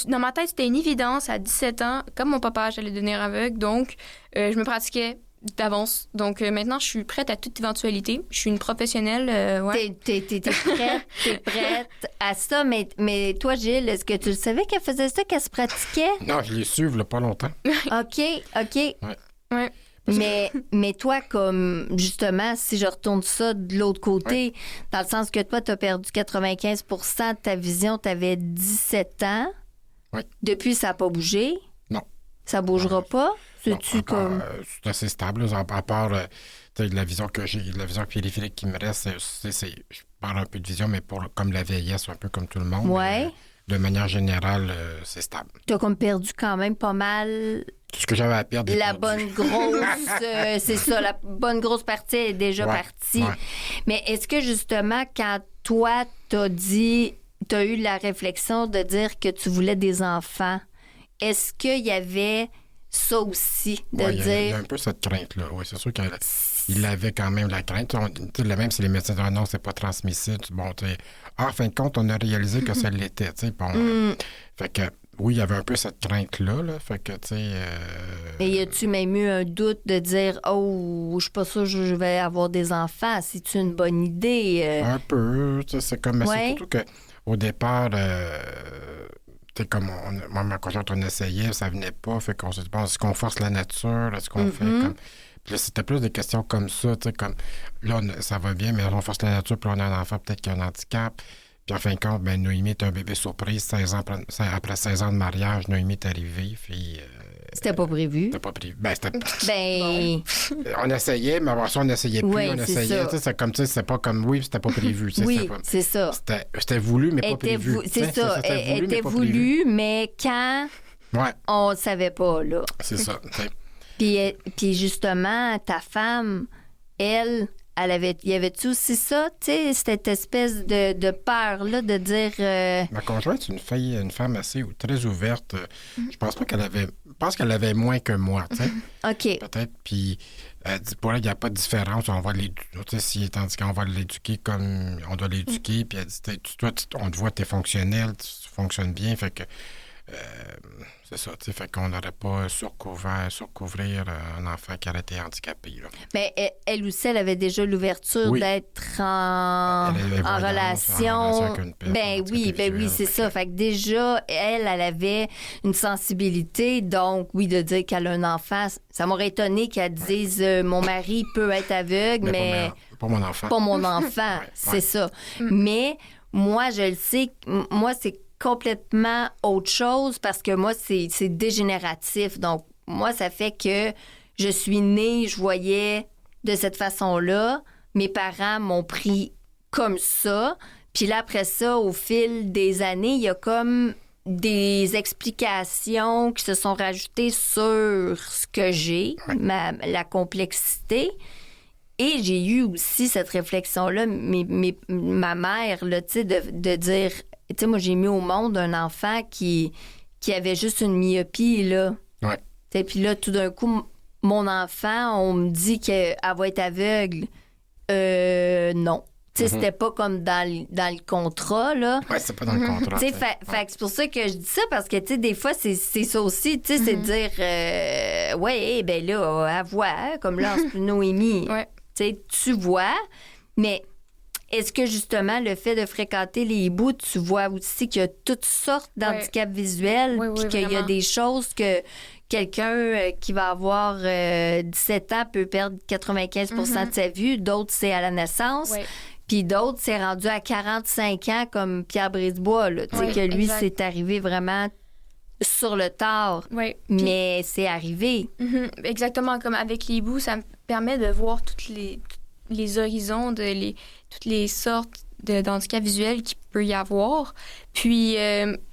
Speaker 4: dans ma tête, c'était une évidence à 17 ans. Comme mon papa, j'allais devenir aveugle. Donc, je me pratiquais d'avance. Donc, maintenant, je suis prête à toute éventualité. Je suis une professionnelle. Ouais.
Speaker 2: T'es prête à ça. Mais toi, Gilles, est-ce que tu le savais qu'elle faisait ça, qu'elle se pratiquait?
Speaker 3: Non, je l'ai su, il y a pas longtemps.
Speaker 2: OK.
Speaker 4: Ouais.
Speaker 2: Mais toi, comme justement, si je retourne ça de l'autre côté, dans le sens que toi, tu as perdu 95 de ta vision, tu avais 17 ans.
Speaker 3: Oui.
Speaker 2: Depuis, ça n'a pas bougé.
Speaker 3: Non.
Speaker 2: Ça bougera pas? C'est-tu comme.
Speaker 3: C'est assez stable, là, à part la vision que j'ai, la vision périphérique qui me reste, je parle un peu de vision, mais comme la vieillesse, un peu comme tout le monde.
Speaker 2: Ouais.
Speaker 3: De manière générale, c'est stable.
Speaker 2: Tu as comme perdu quand même pas mal.
Speaker 3: Tout ce que j'avais à perdre.
Speaker 2: La bonne grosse, c'est ça, la bonne grosse partie est déjà partie.
Speaker 3: Ouais.
Speaker 2: Mais est-ce que justement, quand toi, t'as eu la réflexion de dire que tu voulais des enfants, est-ce qu'il y avait ça aussi, de dire...
Speaker 3: Il y a un peu cette crainte-là. Oui, c'est sûr qu'il avait quand même la crainte. Même si les médecins disaient non, c'est pas transmissible. Bon, en fin de compte, on a réalisé que ça l'était. Fait que, oui, il y avait un peu cette crainte-là. Là, fait que, tu sais...
Speaker 2: Mais y a-tu même eu un doute de dire « Oh, je suis pas sûre que je vais avoir des enfants. C'est-tu une bonne idée?
Speaker 3: Un peu. C'est comme... C'est surtout qu'au départ... comme moi, ma conjointe, on essayait, ça venait pas. Fait qu'on s'est dit, bon, est-ce qu'on force la nature? Est-ce qu'on fait comme... Puis là, c'était plus des questions comme ça, tu sais, comme là, ça va bien, mais on force la nature, puis on a un enfant peut-être qui a un handicap. Puis en fin de compte, Noémie est un bébé surprise. Après 16 ans de mariage, Noémie est arrivée. Puis,
Speaker 2: c'était pas prévu.
Speaker 3: C'était pas prévu. On essayait, mais avant ça, on n'essayait plus. On essayait. C'est comme ça, c'est pas comme oui, c'était pas prévu.
Speaker 2: Oui, c'est ça.
Speaker 3: C'était voulu, mais pas prévu.
Speaker 2: C'est ça. Elle était voulu, mais quand on savait pas, là.
Speaker 3: C'est ça.
Speaker 2: Puis justement, ta femme, elle y avait-tu aussi ça, tu sais, cette espèce de peur-là de dire...
Speaker 3: Ma conjointe, c'est une femme assez très ouverte. Je pense pas qu'elle avait... Je pense qu'elle avait moins que moi, tu sais.
Speaker 2: OK.
Speaker 3: Peut-être, puis elle dit, pour elle, il n'y a pas de différence. On va l'éduquer, s'il est handicapé, on va l'éduquer comme on doit l'éduquer. Puis elle dit, toi, on te voit, tu es fonctionnel, tu fonctionnes bien, fait que... c'est ça, tu sais, fait qu'on n'aurait pas surcouvrir un enfant qui aurait été handicapé. Là.
Speaker 2: Mais elle aussi, elle avait déjà l'ouverture d'être en relation.
Speaker 3: Avec une
Speaker 2: oui, c'est ça. Fait que déjà, elle avait une sensibilité, donc oui, de dire qu'elle a un enfant, ça m'aurait étonné qu'elle dise mon mari peut être aveugle, mais
Speaker 3: pas mon enfant.
Speaker 2: Pas mon enfant, c'est ça. Mais moi, je le sais, moi, c'est complètement autre chose parce que moi, c'est dégénératif. Donc, moi, ça fait que je suis née, je voyais de cette façon-là. Mes parents m'ont pris comme ça. Puis là, après ça, au fil des années, il y a comme des explications qui se sont rajoutées sur ce que j'ai, la complexité. Et j'ai eu aussi cette réflexion-là, ma mère, là, tu sais, de dire... Tu sais, moi, j'ai mis au monde un enfant qui avait juste une myopie, là.
Speaker 3: Ouais.
Speaker 2: Puis là, tout d'un coup, mon enfant, on me dit qu'elle va être aveugle. Non. Tu sais, c'était pas comme dans le contrat, là.
Speaker 3: Ouais, c'est pas dans le contrat.
Speaker 2: Tu sais, fait que c'est pour ça que je dis ça, parce que, tu sais, des fois, c'est ça aussi, tu sais, c'est de dire, ben là, à voir, comme là, en Noémie. Tu sais, tu vois, mais... Est-ce que, justement, le fait de fréquenter les hiboux, tu vois aussi qu'il y a toutes sortes d'handicaps visuels, puis qu'il y a des choses que quelqu'un qui va avoir 17 ans peut perdre 95 de sa vue, d'autres, c'est à la naissance, puis d'autres, c'est rendu à 45 ans, comme Pierre Brisebois, là, tu sais, que lui, c'est arrivé vraiment sur le tard, mais c'est arrivé.
Speaker 4: Exactement, comme avec les hiboux, ça me permet de voir toutes les horizons, toutes les sortes d'handicaps visuels qu'il peut y avoir. Puis,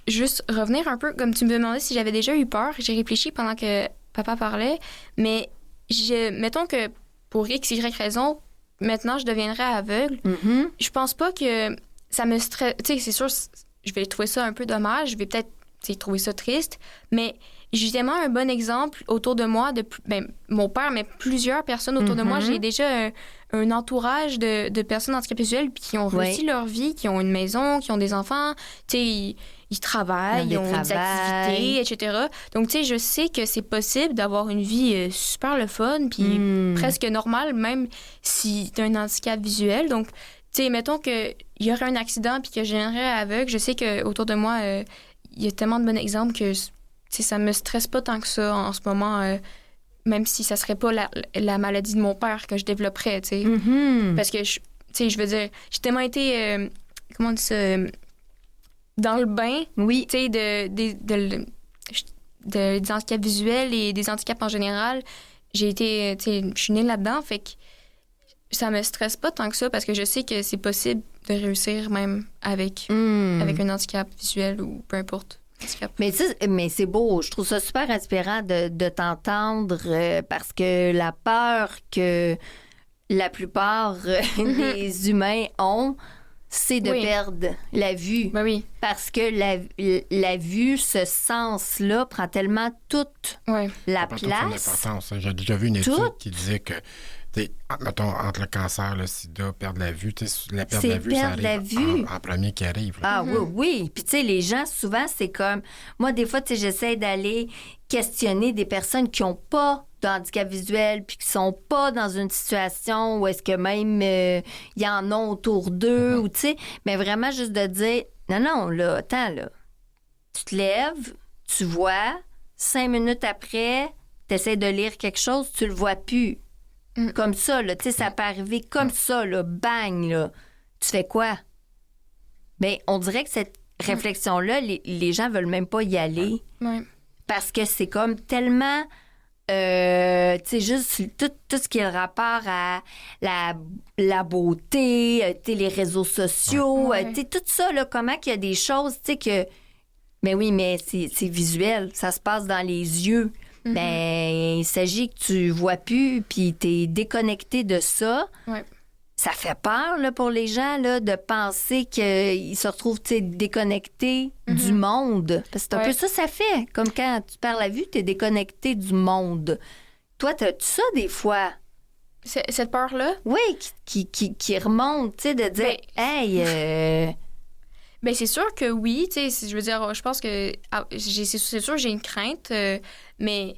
Speaker 4: juste revenir un peu, comme tu me demandais si j'avais déjà eu peur, j'ai réfléchi pendant que papa parlait, mais mettons que pour X, Y raison, maintenant, je deviendrais aveugle. Je pense pas que ça me stresse. Tu sais, c'est sûr, je vais trouver ça un peu dommage. Je vais peut-être trouver ça triste. Mais j'ai tellement un bon exemple autour de moi, mon père, mais plusieurs personnes autour de moi. J'ai déjà un entourage de personnes handicapées visuelles qui ont réussi leur vie, qui ont une maison, qui ont des enfants. Tu sais, ils travaillent, ils ont des activités, etc. Donc, tu sais, je sais que c'est possible d'avoir une vie super le fun, puis presque normale, même si tu as un handicap visuel. Donc, tu sais, mettons qu'il y aurait un accident puis que je deviendrais aveugle, je sais qu'autour de moi, il y a tellement de bons exemples que ça me stresse pas tant que ça en ce moment, même si ça serait pas la maladie de mon père que je développerais, tu sais. Parce que, tu sais, je veux dire, j'ai tellement été, comment on dit ça, dans le bain, tu sais, des handicaps visuels et des handicaps en général. J'ai été, tu sais, je suis née là-dedans, fait que ça me stresse pas tant que ça parce que je sais que c'est possible de réussir même avec un handicap visuel ou peu importe.
Speaker 2: Mais c'est beau. Je trouve ça super inspirant de t'entendre parce que la peur que la plupart des humains ont, c'est de perdre la vue.
Speaker 4: Ben oui.
Speaker 2: Parce que la vue, ce sens-là, prend tellement toute la place.
Speaker 3: Son importance. J'ai déjà vu une étude qui disait que mettons, entre le cancer, le sida, perdre la vue, la perte de la vue, ça arrive en premier qui arrive. Là.
Speaker 2: Ah oui. Puis tu sais, les gens, souvent, c'est comme... Moi, des fois, tu sais, j'essaie d'aller questionner des personnes qui n'ont pas de handicap visuel puis qui sont pas dans une situation où est-ce que même il y en a autour d'eux, ou tu sais, mais vraiment juste de dire, non, là, attends, là, tu te lèves, tu vois, 5 minutes après, tu essaies de lire quelque chose, tu le vois plus. Comme ça, là, tu sais, ça peut arriver comme ça, là, bang, là. Tu fais quoi? Bien, on dirait que cette réflexion-là, les gens veulent même pas y aller. Parce que c'est comme tellement... tu sais, juste tout ce qui est le rapport à la beauté, tu sais, les réseaux sociaux, tu sais, tout ça, là, comment qu'il y a des choses, tu sais, que... Mais oui, mais c'est visuel, ça se passe dans les yeux. Ben, il s'agit que tu vois plus, puis t'es déconnecté de ça. Ça fait peur là, pour les gens là, de penser qu'ils se retrouvent déconnectés du monde. Parce que c'est un peu ça fait. Comme quand tu perds la vue, t'es déconnecté du monde. Toi, t'as-tu ça des fois?
Speaker 4: Cette peur-là?
Speaker 2: Oui, qui remonte, tu sais, de dire « Hey...
Speaker 4: Ben c'est sûr que oui, tu sais, je veux dire, je pense que c'est sûr que j'ai une crainte, mais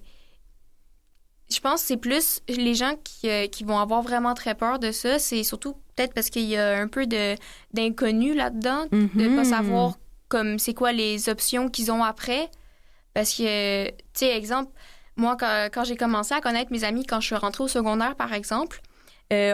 Speaker 4: je pense que c'est plus les gens qui vont avoir vraiment très peur de ça, c'est surtout peut-être parce qu'il y a un peu d'inconnu là-dedans, de pas savoir comme c'est quoi les options qu'ils ont après, parce que, tu sais, exemple, moi, quand j'ai commencé à connaître mes amis, quand je suis rentrée au secondaire, par exemple,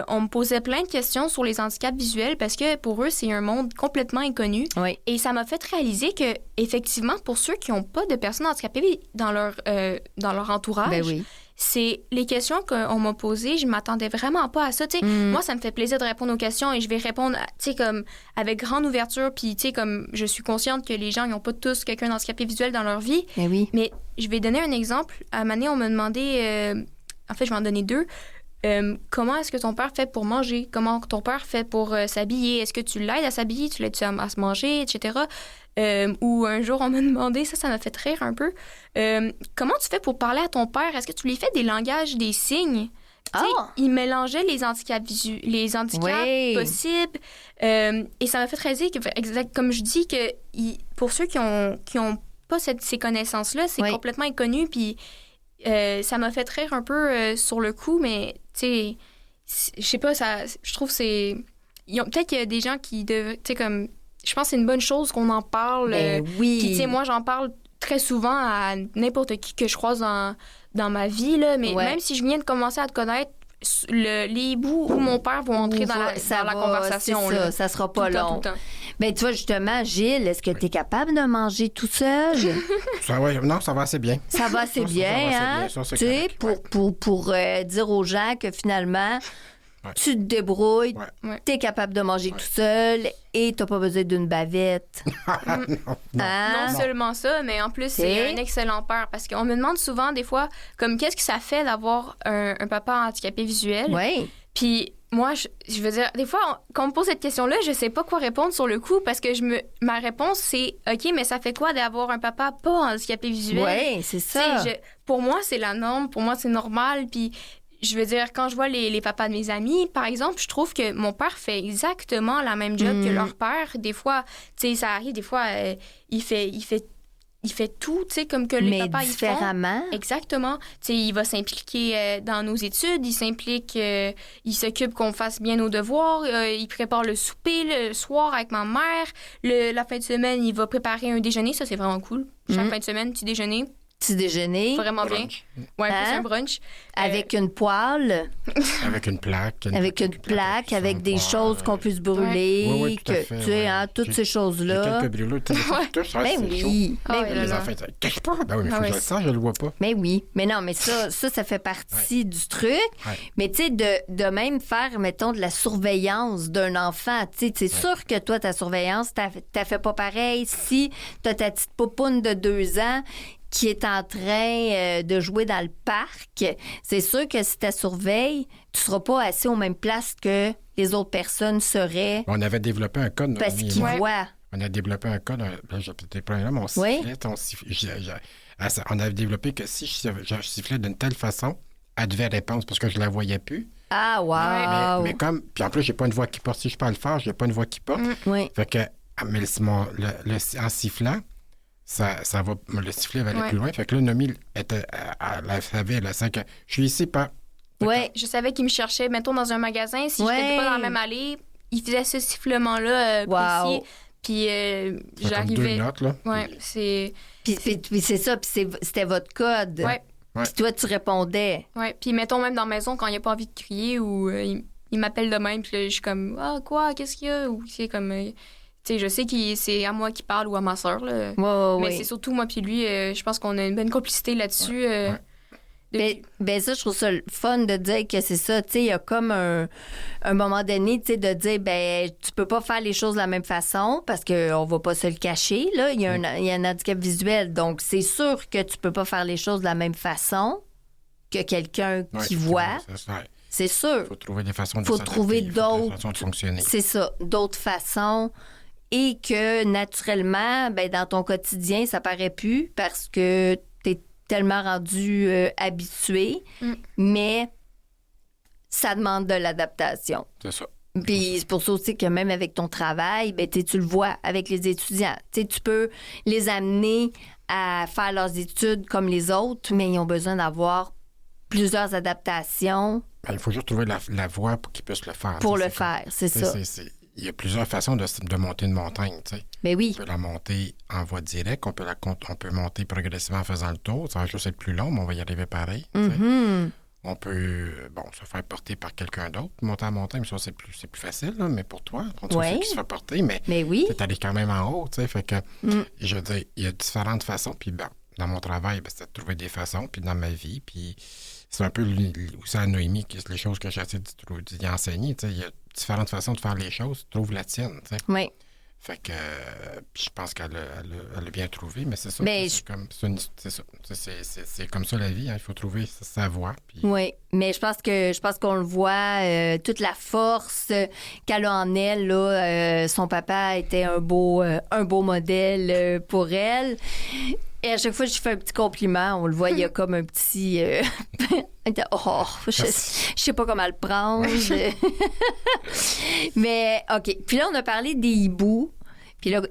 Speaker 4: on me posait plein de questions sur les handicaps visuels parce que pour eux, c'est un monde complètement inconnu. Et ça m'a fait réaliser que, effectivement, pour ceux qui n'ont pas de personnes handicapées dans leur entourage, c'est les questions qu'on m'a posées, je m'attendais vraiment pas à ça. Moi, ça me fait plaisir de répondre aux questions et je vais répondre, comme avec grande ouverture. Puis, comme je suis consciente que les gens n'ont pas tous quelqu'un d'handicapé visuel dans leur vie. Mais je vais donner un exemple. À un moment donné, on m'a demandé, en fait, je vais en donner 2. Comment est-ce que ton père fait pour manger? Comment ton père fait pour s'habiller? Est-ce que tu l'aides à s'habiller? Tu l'aides à se manger, etc.? Ou un jour, on m'a demandé, ça m'a fait rire un peu, comment tu fais pour parler à ton père? Est-ce que tu lui fais des langages des signes? Il mélangeait les handicaps possibles. Et ça m'a fait réaliser que, comme je dis, que pour ceux qui ont pas ces connaissances-là, c'est complètement inconnu, puis ça m'a fait rire un peu sur le coup, mais tu sais, je sais pas, je trouve que c'est... Peut-être qu'il y a des gens qui devraient, tu sais, comme... Je pense que c'est une bonne chose qu'on en parle. Puis, tu sais, moi, j'en parle très souvent à n'importe qui que je croise dans ma vie, là, mais même si je viens de commencer à te connaître, les bouts où mon père va entrer dans la conversation.
Speaker 2: Ça, ça sera pas long. Ben, tu vois, justement, Gilles, est-ce que tu es capable de manger tout seul?
Speaker 3: Non, ça va assez bien.
Speaker 2: Ça va assez bien, hein? Tu sais, pour dire aux gens que finalement, tu te débrouilles,
Speaker 3: Ouais.
Speaker 2: t'es capable de manger tout seul et t'as pas besoin d'une bavette.
Speaker 4: Non seulement ça, mais en plus, c'est un excellent père. Parce qu'on me demande souvent, des fois, comme qu'est-ce que ça fait d'avoir un papa handicapé visuel?
Speaker 2: Oui.
Speaker 4: Puis moi, je veux dire, des fois, quand on me pose cette question-là, je sais pas quoi répondre sur le coup parce que ma réponse, c'est OK, mais ça fait quoi d'avoir un papa pas handicapé visuel?
Speaker 2: Oui, c'est ça.
Speaker 4: Pour moi, c'est la norme. Pour moi, c'est normal. Puis je veux dire, quand je vois les papas de mes amis, par exemple, je trouve que mon père fait exactement la même job que leur père. Des fois, tu sais, ça arrive, des fois, il fait tout, tu sais, comme que les papas, ils font.
Speaker 2: Mais différemment.
Speaker 4: Exactement. Tu sais, il va s'impliquer dans nos études, il s'implique, il s'occupe qu'on fasse bien nos devoirs, il prépare le souper le soir avec ma mère. La fin de semaine, il va préparer un déjeuner, ça, c'est vraiment cool. Chaque fin de semaine, petit déjeuner.
Speaker 2: Petit déjeuner.
Speaker 4: Vraiment bien. Ouais, plus un brunch.
Speaker 2: Avec une poêle.
Speaker 3: Avec une plaque.
Speaker 2: Avec une plaque, avec des choses qu'on puisse brûler.
Speaker 3: Oui, tout à fait,
Speaker 2: tu sais, toutes ces choses-là.
Speaker 3: J'ai quelques brûlures.
Speaker 2: Ben oui.
Speaker 3: Les enfants, ça cache pas. Ben oui, mais il faut que je le sente, je le vois pas.
Speaker 2: Mais oui. Mais non, mais ça fait partie du truc.
Speaker 3: Ouais.
Speaker 2: Mais tu sais, de même faire, mettons, de la surveillance d'un enfant. Tu sais, c'est sûr que toi, ta surveillance, t'as fait pas pareil. Si t'as ta petite poupoune de 2 ans qui est en train de jouer dans le parc, c'est sûr que si tu surveilles, tu seras pas assis aux mêmes places que les autres personnes seraient.
Speaker 3: On avait développé un code.
Speaker 2: Parce qu'ils voient.
Speaker 3: On a développé un code. J'ai peut-être pas là, mon sifflet. On avait développé que si je sifflais d'une telle façon, elle devait répondre parce que je la voyais plus.
Speaker 2: Ah, wow!
Speaker 3: Mais comme... Puis en plus, j'ai pas une voix qui porte. Si je parle fort, j'ai pas une voix qui porte.
Speaker 2: Oui.
Speaker 3: Fait que... Mais en sifflant, ça va, le sifflet va aller plus loin. Fait que là, Nomi, elle savait, elle savait que je suis ici, pas.
Speaker 4: Ouais, je savais qu'il me cherchait, mettons, dans un magasin. Si je n'étais pas dans la même allée, il faisait ce sifflement-là précis. Puis j'arrivais.
Speaker 3: 2 notes, là.
Speaker 4: Ouais, c'est.
Speaker 2: Puis c'est ça, puis c'était votre code.
Speaker 4: Ouais.
Speaker 2: Puis toi, tu répondais.
Speaker 4: Ouais, puis mettons, même dans la maison, quand il n'a pas envie de crier ou il m'appelle de même, puis là, je suis comme, ah, quoi, qu'est-ce qu'il y a? Ou c'est comme. Tu sais, je sais que c'est à moi qui parle ou à ma sœur, là. Mais c'est surtout moi puis lui, je pense qu'on a une bonne complicité là-dessus.
Speaker 2: Ben ça, je trouve ça fun de dire que c'est ça. Tu sais, il y a comme un moment donné, tu sais, de dire, ben tu peux pas faire les choses de la même façon parce qu'on va pas se le cacher, là. Il y a un handicap visuel. Donc, c'est sûr que tu peux pas faire les choses de la même façon que quelqu'un qui voit. C'est sûr.
Speaker 3: Il faut trouver des façons de
Speaker 2: faut trouver d'autres
Speaker 3: façons de fonctionner.
Speaker 2: C'est ça, d'autres façons. Et que, naturellement, ben, dans ton quotidien, ça paraît plus parce que tu es tellement rendu habitué, mais ça demande de l'adaptation.
Speaker 3: C'est ça.
Speaker 2: Puis c'est pour ça aussi que même avec ton travail, ben, tu le vois avec les étudiants. Tu peux les amener à faire leurs études comme les autres, mais ils ont besoin d'avoir plusieurs adaptations.
Speaker 3: Ben, il faut juste trouver la voie pour qu'ils puissent le faire.
Speaker 2: Pour le faire, c'est ça.
Speaker 3: Il y a plusieurs façons de monter une montagne, tu sais.
Speaker 2: Mais oui.
Speaker 3: On peut la monter en voie directe, on peut monter progressivement en faisant le tour. Ça va juste être plus long, mais on va y arriver pareil. On peut, se faire porter par quelqu'un d'autre, monter en montagne, mais ça, c'est plus facile, là, mais pour toi, tu sais qui se fait porter, mais
Speaker 2: oui.
Speaker 3: tu es allé quand même en haut, tu sais. Fait que, je veux dire, il y a différentes façons, puis dans mon travail, c'est de trouver des façons, puis dans ma vie, puis c'est un peu aussi à Noémie, les choses que j'essaie d'y enseigner, tu sais. Il y a différentes façons de faire les choses, trouve la tienne, tu sais.
Speaker 2: Oui.
Speaker 3: Fait que je pense qu'elle a bien trouvé, mais c'est ça.
Speaker 2: Mais
Speaker 3: c'est comme ça la vie, hein, il faut trouver sa voie. Puis...
Speaker 2: Oui, mais je pense qu'on le voit, toute la force qu'elle a en elle. Là, son papa était un beau modèle pour elle. Et à chaque fois que je fais un petit compliment, on le voit, il y a comme un petit... je sais pas comment le prendre. Mais, OK. Puis là, on a parlé des hiboux. Puis là,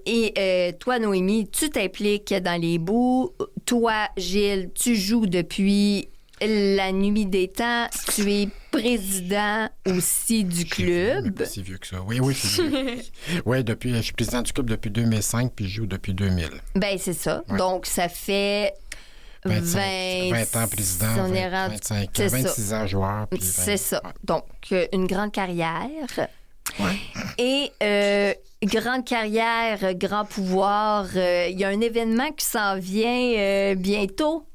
Speaker 2: toi, Noémie, tu t'impliques dans les hiboux. Toi, Gilles, tu joues depuis la nuit des temps. Tu es président aussi du club.
Speaker 3: Mais pas si vieux que ça. Oui, je suis vieux. Oui, je suis président du club depuis 2005 puis je joue depuis 2000.
Speaker 2: Ben c'est ça. Ouais. Donc, ça fait
Speaker 3: 20 ans président, 25 ans, 26 ans joueur.
Speaker 2: C'est ça. Ouais. Donc, une grande carrière.
Speaker 3: Ouais.
Speaker 2: Et grande carrière, grand pouvoir. Il y a un événement qui s'en vient bientôt.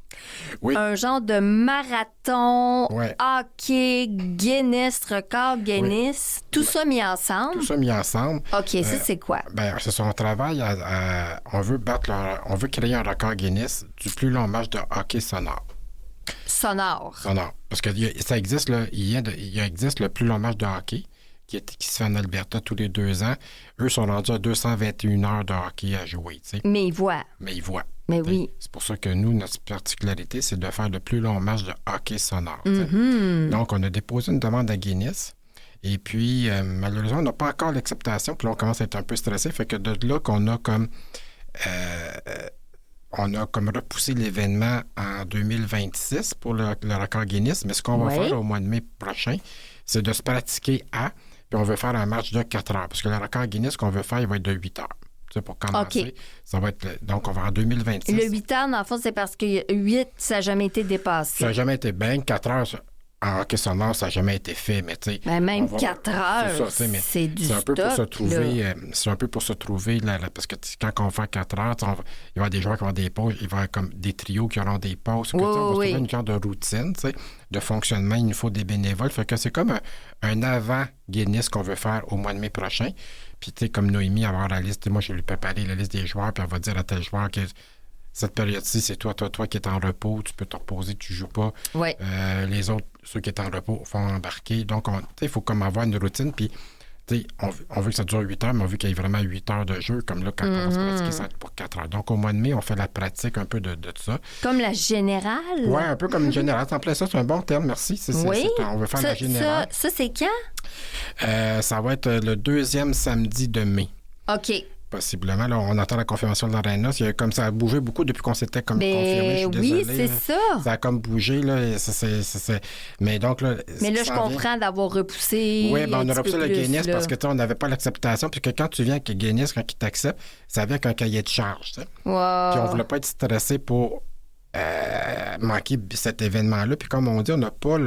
Speaker 3: Oui.
Speaker 2: Un genre de marathon,
Speaker 3: Ouais.
Speaker 2: hockey, Guinness, record Guinness, tout ça mis ensemble.
Speaker 3: Tout ça mis ensemble.
Speaker 2: OK, ça, c'est quoi?
Speaker 3: Ben, c'est son travail. On veut on veut créer un record Guinness du plus long match de hockey sonore.
Speaker 2: Sonore.
Speaker 3: Sonore. Parce que ça existe, là, il existe le plus long match de hockey qui se fait en Alberta tous les 2 ans. Eux sont rendus à 221 heures de hockey à jouer, tu sais.
Speaker 2: Mais ils voient.
Speaker 3: Mais ils voient.
Speaker 2: Mais oui.
Speaker 3: C'est pour ça que nous, notre particularité, c'est de faire le plus long match de hockey sonore.
Speaker 2: Mhm.
Speaker 3: Donc, on a déposé une demande à Guinness. Et puis, malheureusement, on n'a pas encore l'acceptation. Puis là, on commence à être un peu stressé. Fait que de là qu'on a comme... on a comme repoussé l'événement en 2026 pour le record Guinness. Mais ce qu'on va faire au mois de mai prochain, c'est de se pratiquer puis on veut faire un match de 4 heures. Parce que le record Guinness qu'on veut faire, il va être de 8 heures. Tu sais, pour commencer. Ça va être... Donc, on va en 2026.
Speaker 2: Le 8 heures, dans le fond, c'est parce que 8, ça n'a jamais été dépassé.
Speaker 3: Ça n'a jamais été bien. 4 heures... En hockey sonore, ça n'a jamais été fait, mais tu sais...
Speaker 2: Ben même 4 heures, c'est du stock.
Speaker 3: C'est un peu pour se trouver, parce que quand on va faire 4 heures, il va y avoir des joueurs qui vont avoir des pauses, il va y avoir comme des trios qui auront des pauses. On va se trouver une genre de routine, tu sais, de fonctionnement. Il nous faut des bénévoles. Fait que c'est comme un avant Guinness qu'on veut faire au mois de mai prochain. Puis tu sais, comme Noémie, avoir la liste, moi, je vais lui préparer la liste des joueurs, puis elle va dire à tel joueur que... Cette période-ci, c'est toi qui es en repos, tu peux te reposer, tu joues pas.
Speaker 2: Ouais.
Speaker 3: Les autres, ceux qui sont en repos, font embarquer. Donc, il faut comme avoir une routine. Puis, on veut que ça dure 8 heures, mais on veut qu'il y ait vraiment 8 heures de jeu. Comme là, quand on va se pratiquer, ça va être pour 4 heures. Donc, au mois de mai, on fait la pratique un peu de ça.
Speaker 2: Comme la générale?
Speaker 3: Oui, un peu comme une générale. En plein ça, c'est un bon terme, merci. On veut faire la générale.
Speaker 2: Ça, c'est quand?
Speaker 3: Ça va être le 2e samedi de mai.
Speaker 2: OK.
Speaker 3: Possiblement. Là, on attend la confirmation de l'Arena. Comme ça a bougé beaucoup depuis qu'on s'était comme confirmé. Je suis désolé,
Speaker 2: c'est ça.
Speaker 3: Ça a comme bougé. Là, Mais donc, là...
Speaker 2: Mais là, je comprends d'avoir repoussé.
Speaker 3: Oui, on a repoussé le Guinness parce que on n'avait pas l'acceptation. Puis que quand tu viens avec le Guinness, quand il t'accepte, ça vient avec un cahier de charge.
Speaker 2: Wow.
Speaker 3: Puis on ne voulait pas être stressé pour manquer cet événement-là. Puis comme on dit, on n'a pas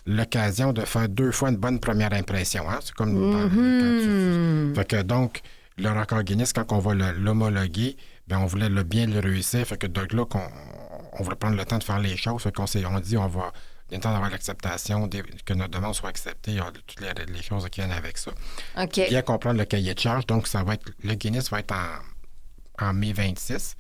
Speaker 3: l'occasion de faire 2 fois une bonne première impression. Hein? C'est comme quand tu... Fait que donc... Le record Guinness, quand on va l'homologuer, on voulait bien le réussir. Fait que donc là, on voulait prendre le temps de faire les choses. Fait qu'on dit, on va bien temps d'avoir l'acceptation, que notre demande soit acceptée. Il y a toutes les choses qui viennent avec ça.
Speaker 2: OK.
Speaker 3: Bien comprendre le cahier de charge. Donc, le Guinness va être en mai 26.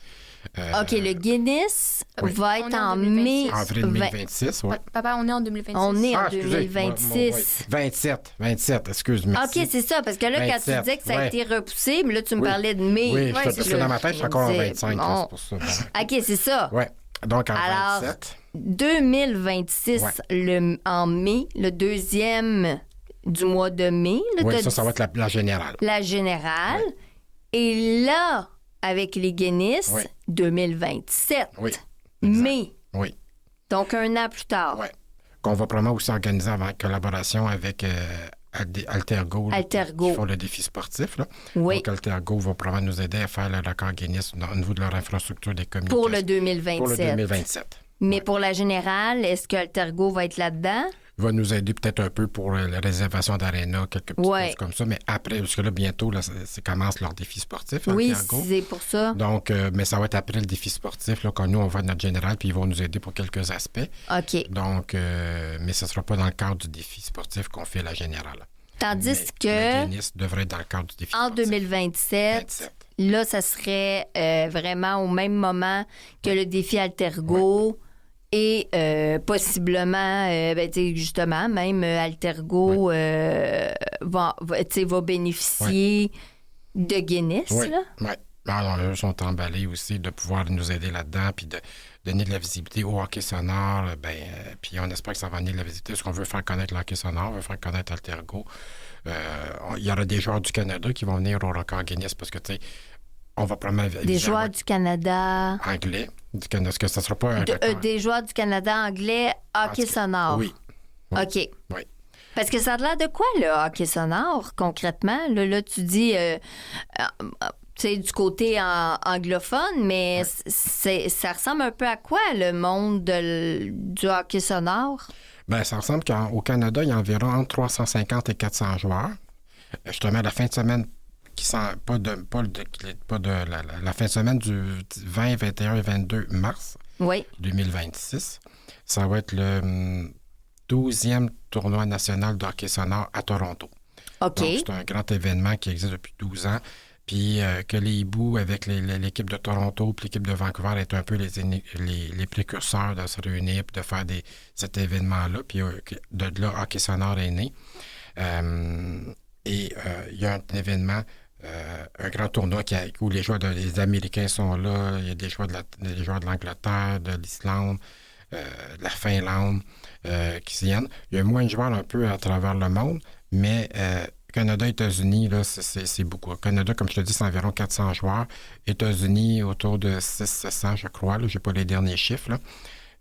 Speaker 2: OK, le Guinness va être en mai...
Speaker 3: Avril 2026, oui.
Speaker 4: Papa, on est en 2026.
Speaker 2: On est en 2026.
Speaker 3: 27, excuse-moi.
Speaker 2: OK, c'est ça, parce que là, 27, quand tu disais que ça a été repoussé, mais là, tu me parlais de mai.
Speaker 3: Oui, parce que dans ma tête, je suis encore en 25, c'est pour ça.
Speaker 2: OK, c'est ça.
Speaker 3: Oui, donc en
Speaker 2: Alors,
Speaker 3: 27.
Speaker 2: 2026, en mai, le 2e du mois de mai.
Speaker 3: Oui, ça va être la générale.
Speaker 2: La générale. Oui. Et là... Avec les Guinness, 2027.
Speaker 3: Oui.
Speaker 2: Mai.
Speaker 3: Oui.
Speaker 2: Donc, 1 an plus tard.
Speaker 3: Oui. Qu'on va probablement aussi organiser en collaboration avec Altergo. Qui font le défi sportif. Là.
Speaker 2: Oui.
Speaker 3: Donc, Altergo va probablement nous aider à faire le record Guinness au niveau de leur infrastructure des communications.
Speaker 2: Pour le 2027.
Speaker 3: Pour le 2027.
Speaker 2: Mais pour la générale, est-ce que Altergo va être là-dedans?
Speaker 3: Va nous aider peut-être un peu pour la réservation d'aréna, quelques petites choses comme ça. Mais après, parce que là, bientôt, ça commence leur défi sportif.
Speaker 2: Oui, c'est pour ça.
Speaker 3: Donc, mais ça va être après le défi sportif, là, quand nous, on va être notre général, puis ils vont nous aider pour quelques aspects.
Speaker 2: OK.
Speaker 3: Donc, mais ce ne sera pas dans le cadre du défi sportif qu'on fait la générale.
Speaker 2: Tandis que...
Speaker 3: Le Guinness devrait être dans le cadre du défi sportif.
Speaker 2: En 2027, là, ça serait vraiment au même moment que le défi Altergo. Oui. Et possiblement, justement, même Altergo va bénéficier de Guinness.
Speaker 3: Oui,
Speaker 2: là.
Speaker 3: Oui. Alors, eux sont emballés aussi de pouvoir nous aider là-dedans, puis de donner de la visibilité au hockey sonore. Puis on espère que ça va donner de la visibilité, parce qu'on veut faire connaître le hockey sonore, on veut faire connaître Altergo. Il y aura des joueurs du Canada qui vont venir au record Guinness, parce que, tu sais, on va probablement...
Speaker 2: Des joueurs du Canada...
Speaker 3: Anglais. Est-ce que ça ne sera pas un record?
Speaker 2: Des joueurs du Canada anglais, hockey sonore.
Speaker 3: Oui.
Speaker 2: OK.
Speaker 3: Oui.
Speaker 2: Parce que ça a l'air de quoi, le hockey sonore, concrètement? Là tu dis... du côté anglophone, mais ça ressemble un peu à quoi, le monde du hockey sonore? Bien,
Speaker 3: ça ressemble qu'au Canada, il y a environ entre 350 et 400 joueurs. Justement, la fin de semaine, la fin de semaine du 20, 21 et 22 mars,
Speaker 2: Oui.
Speaker 3: 2026. Ça va être le 12e tournoi national de hockey sonore à Toronto.
Speaker 2: OK.
Speaker 3: Donc, c'est un grand événement qui existe depuis 12 ans. Puis que les hiboux, avec l'équipe de Toronto puis l'équipe de Vancouver, est un peu les précurseurs de se réunir et de faire cet événement-là. Puis de là, Hockey sonore est né. Il y a un événement, un grand tournoi où les Américains sont là. Il y a des joueurs de l'Angleterre, de l'Islande, de la Finlande qui viennent. Il y a moins de joueurs un peu à travers le monde, mais Canada, États-Unis, là, c'est beaucoup. Canada, comme je te dis, c'est environ 400 joueurs. États-Unis, autour de 600-700, je crois. Je n'ai pas les derniers chiffres. Là.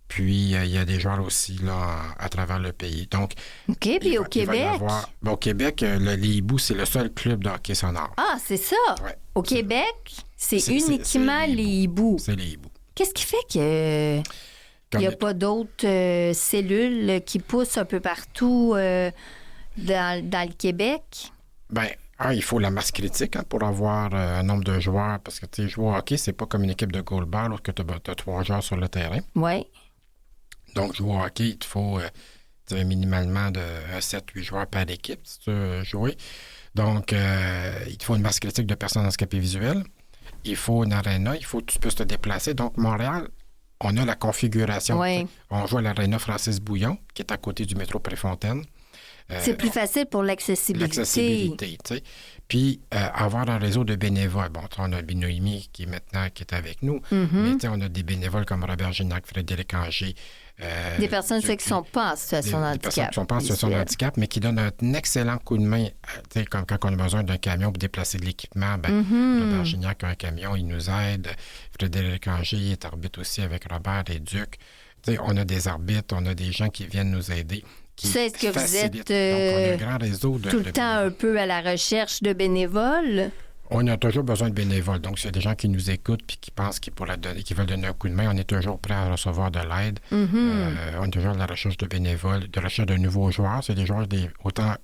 Speaker 3: Puis, il y a des joueurs aussi là, à travers le pays. Donc,
Speaker 2: OK, puis au Québec?
Speaker 3: Au Québec, les hiboux, c'est le seul club de hockey sonore.
Speaker 2: Ah, c'est ça?
Speaker 3: Ouais,
Speaker 2: au Québec, c'est uniquement les hiboux.
Speaker 3: C'est les hiboux.
Speaker 2: Qu'est-ce qui fait que il n'y a pas d'autres cellules qui poussent un peu partout dans le Québec?
Speaker 3: Bien, il faut la masse critique pour avoir un nombre de joueurs. Parce que, tu sais, jouer au hockey, c'est pas comme une équipe de goalball où tu as 3 joueurs sur le terrain.
Speaker 2: Oui.
Speaker 3: Donc, jouer au hockey, il te faut minimalement de 7-8 joueurs par équipe si tu veux jouer. Donc, il te faut une masse critique de personnes handicapées visuelles. Il faut une aréna, il faut que tu puisses te déplacer. Donc, Montréal, on a la configuration.
Speaker 2: Oui.
Speaker 3: On joue à l'aréna Francis Bouillon, qui est à côté du métro Préfontaine.
Speaker 2: C'est plus facile pour l'accessibilité.
Speaker 3: L'accessibilité, tu sais. Puis, avoir un réseau de bénévoles. Bon, on a Noémie qui est avec nous, mais tu sais, on a des bénévoles comme Robert Gignac, Frédéric Anger.
Speaker 2: Des personnes qui ne sont pas en situation de handicap.
Speaker 3: Des personnes qui ne sont pas en situation de handicap, mais qui donnent un excellent coup de main. Tu sais, comme quand on a besoin d'un camion pour déplacer de l'équipement, Robert Gignac a un camion, il nous aide. Frédéric Anger est arbitre aussi avec Robert et Duc. Tu sais, on a des arbitres, on a des gens qui viennent nous aider.
Speaker 2: Est-ce que vous êtes
Speaker 3: Donc, on a un grand réseau
Speaker 2: tout le temps un peu à la recherche de bénévoles?
Speaker 3: On a toujours besoin de bénévoles. Donc, s'il y a des gens qui nous écoutent et qui pensent qu'ils veulent donner un coup de main, on est toujours prêt à recevoir de l'aide. On est toujours à la recherche de bénévoles, de recherche de nouveaux joueurs. C'est des joueurs autant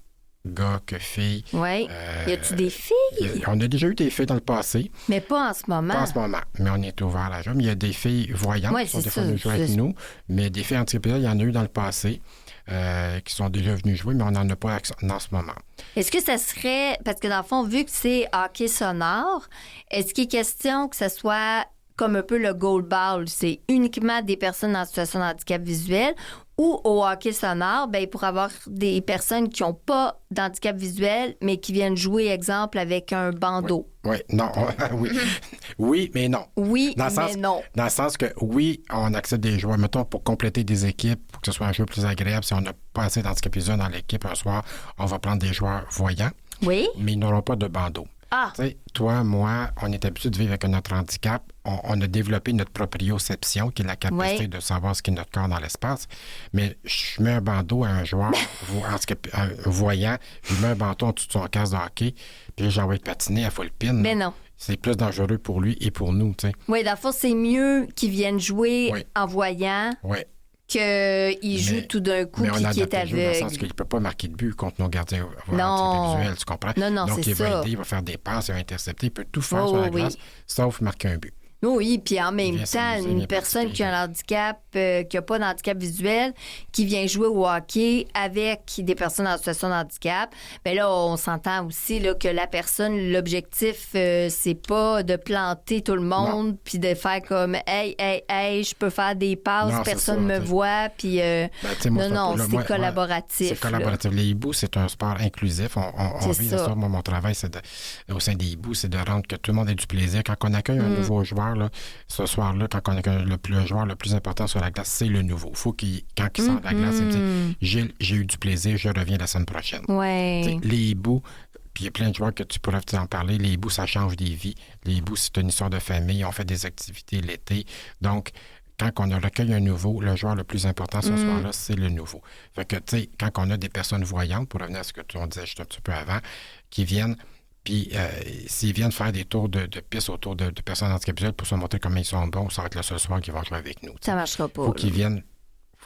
Speaker 3: gars que filles.
Speaker 2: Oui. Y a-tu des filles?
Speaker 3: On a déjà eu des filles dans le passé.
Speaker 2: Mais pas en ce moment.
Speaker 3: Pas en ce moment. Mais on est ouvert à la joie. Mais il y a des filles voyantes qui sont des fois venues jouer avec nous. Mais des filles handicapées, il y en a eu dans le passé. Qui sont déjà venus jouer, mais on n'en a pas en ce moment.
Speaker 2: Est-ce que ça serait... Parce que dans le fond, vu que c'est hockey sonore, est-ce qu'il est question que ce soit comme un peu le goalball, c'est uniquement des personnes en situation de handicap visuel, ou au hockey sonore, il pourrait y avoir des personnes qui n'ont pas d'handicap visuel, mais qui viennent jouer, exemple, avec un bandeau?
Speaker 3: Oui, non, oui. Oui, mais non.
Speaker 2: Oui, mais non.
Speaker 3: Dans le sens que, oui, on accepte des joueurs, mettons, pour compléter des équipes, pour que ce soit un jeu plus agréable. Si on n'a pas assez d'handicap visuel dans l'équipe un soir, on va prendre des joueurs voyants.
Speaker 2: Oui.
Speaker 3: Mais ils n'auront pas de bandeau.
Speaker 2: Ah.
Speaker 3: Tu sais, toi, moi, on est habitué de vivre avec notre handicap. On a développé notre proprioception, qui est la capacité de savoir ce qu'est notre corps dans l'espace. Mais je mets un bandeau à un joueur voyant, je mets un bandeau en dessous de son casque de hockey, puis j'envoie de patiner à full pin.
Speaker 2: Mais non.
Speaker 3: C'est plus dangereux pour lui et pour nous, tu sais.
Speaker 2: Oui, dans le fond, c'est mieux qu'ils viennent jouer en voyant.
Speaker 3: Oui.
Speaker 2: Qu'il joue tout d'un coup puis qu'il est aveugle.
Speaker 3: Dans le sens qu'il ne peut pas marquer de but contre nos gardiens visuels, tu comprends?
Speaker 2: Non,
Speaker 3: donc,
Speaker 2: c'est ça.
Speaker 3: Donc, il va aider, il va faire des passes, il va intercepter, il peut tout faire sur la glace, sauf marquer un but.
Speaker 2: Oui, puis en même temps, une personne qui a un handicap, qui n'a pas d'handicap visuel, qui vient jouer au hockey avec des personnes en situation de handicap, bien là, on s'entend aussi là, que la personne, l'objectif, c'est pas de planter tout le monde puis de faire comme « Hey, je peux faire des passes, personne ne me voit », puis c'est collaboratif.
Speaker 3: C'est collaboratif. Les hiboux, c'est un sport inclusif. On vit ça. Moi, mon travail, au sein des hiboux, c'est de rendre que tout le monde ait du plaisir. Quand on accueille un nouveau joueur, là, ce soir-là, quand on a le joueur le plus important sur la glace, c'est le nouveau. Il faut quand il sort de la glace, il me dit « Gilles, j'ai eu du plaisir, je reviens la semaine prochaine.
Speaker 2: Ouais. »
Speaker 3: Les hiboux, puis il y a plein de joueurs que tu pourrais en parler. Les hiboux, ça change des vies. Les hiboux, c'est une histoire de famille. On fait des activités l'été. Donc, quand on recueille un nouveau, le joueur le plus important ce soir-là, c'est le nouveau. Fait que, tu sais, quand on a des personnes voyantes, pour revenir à ce que tu disais juste un petit peu avant, qui viennent... Puis, s'ils viennent faire des tours de piste autour de personnes handicapées pour se montrer comment ils sont bons, ça va être le seul soir qu'ils vont jouer avec nous.
Speaker 2: Ça ne marchera pas.
Speaker 3: Il faut qu'ils viennent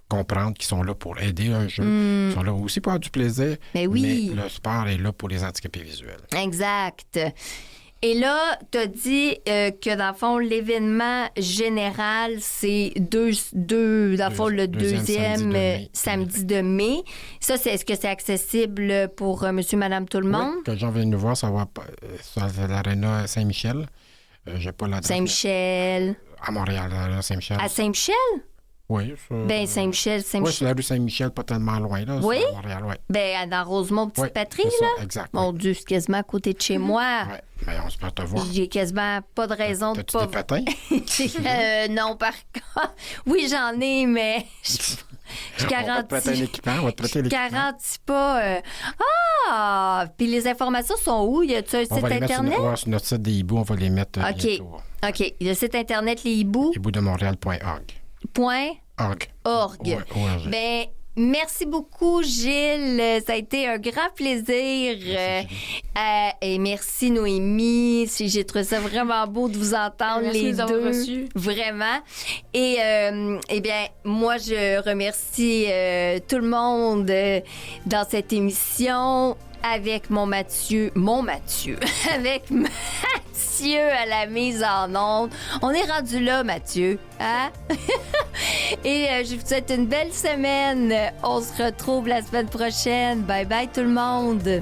Speaker 3: comprendre qu'ils sont là pour aider un jeu. Ils sont là aussi pour avoir du plaisir. Mais le sport est là pour les handicapés visuels.
Speaker 2: Exact. Et là, tu as dit que, dans le fond, l'événement général, c'est dans le fond, le deuxième samedi de mai. Ça, est-ce que c'est accessible pour monsieur, madame, tout le monde?
Speaker 3: Oui, que les gens viennent nous voir, ça va à l'Arena Saint-Michel. J'ai pas l'adresse.
Speaker 2: Saint-Michel.
Speaker 3: À Montréal, l'Arena Saint-Michel.
Speaker 2: À Saint-Michel?
Speaker 3: Oui.
Speaker 2: Saint-Michel.
Speaker 3: Oui, c'est la rue Saint-Michel, pas tellement loin, là.
Speaker 2: Oui?
Speaker 3: À Montréal, oui.
Speaker 2: Dans Rosemont, Petite-Patrie,
Speaker 3: c'est
Speaker 2: là?
Speaker 3: Ça, exact.
Speaker 2: Mon Dieu, c'est quasiment à côté de chez moi.
Speaker 3: Oui, mais on se peut te voir.
Speaker 2: J'ai quasiment pas de raison de pas...
Speaker 3: T'as-tu des patins?
Speaker 2: Non, par contre. Oui, j'en ai, mais... Je
Speaker 3: On va te prêter un équipement, on va te prêter l'équipement.
Speaker 2: Je garantis pas... Puis les informations sont où? Y a-tu un site Internet?
Speaker 3: Sur notre site des hiboux, on va les mettre bientôt.
Speaker 2: OK. Le site Internet, les hiboux?
Speaker 3: Hibouxdemontréal.org.
Speaker 2: Org.
Speaker 3: Ouais.
Speaker 2: Merci beaucoup, Gilles. Ça a été un grand plaisir. Et merci, Noémie. J'ai trouvé ça vraiment beau de vous entendre,
Speaker 4: merci
Speaker 2: les
Speaker 4: de nous
Speaker 2: deux.
Speaker 4: avoir reçus.
Speaker 2: Vraiment. Et, moi, je remercie tout le monde dans cette émission avec mon Mathieu, avec Mathieu à la mise en onde. On est rendu là, Mathieu, hein? Et je vous souhaite une belle semaine. On se retrouve la semaine prochaine. Bye bye tout le monde.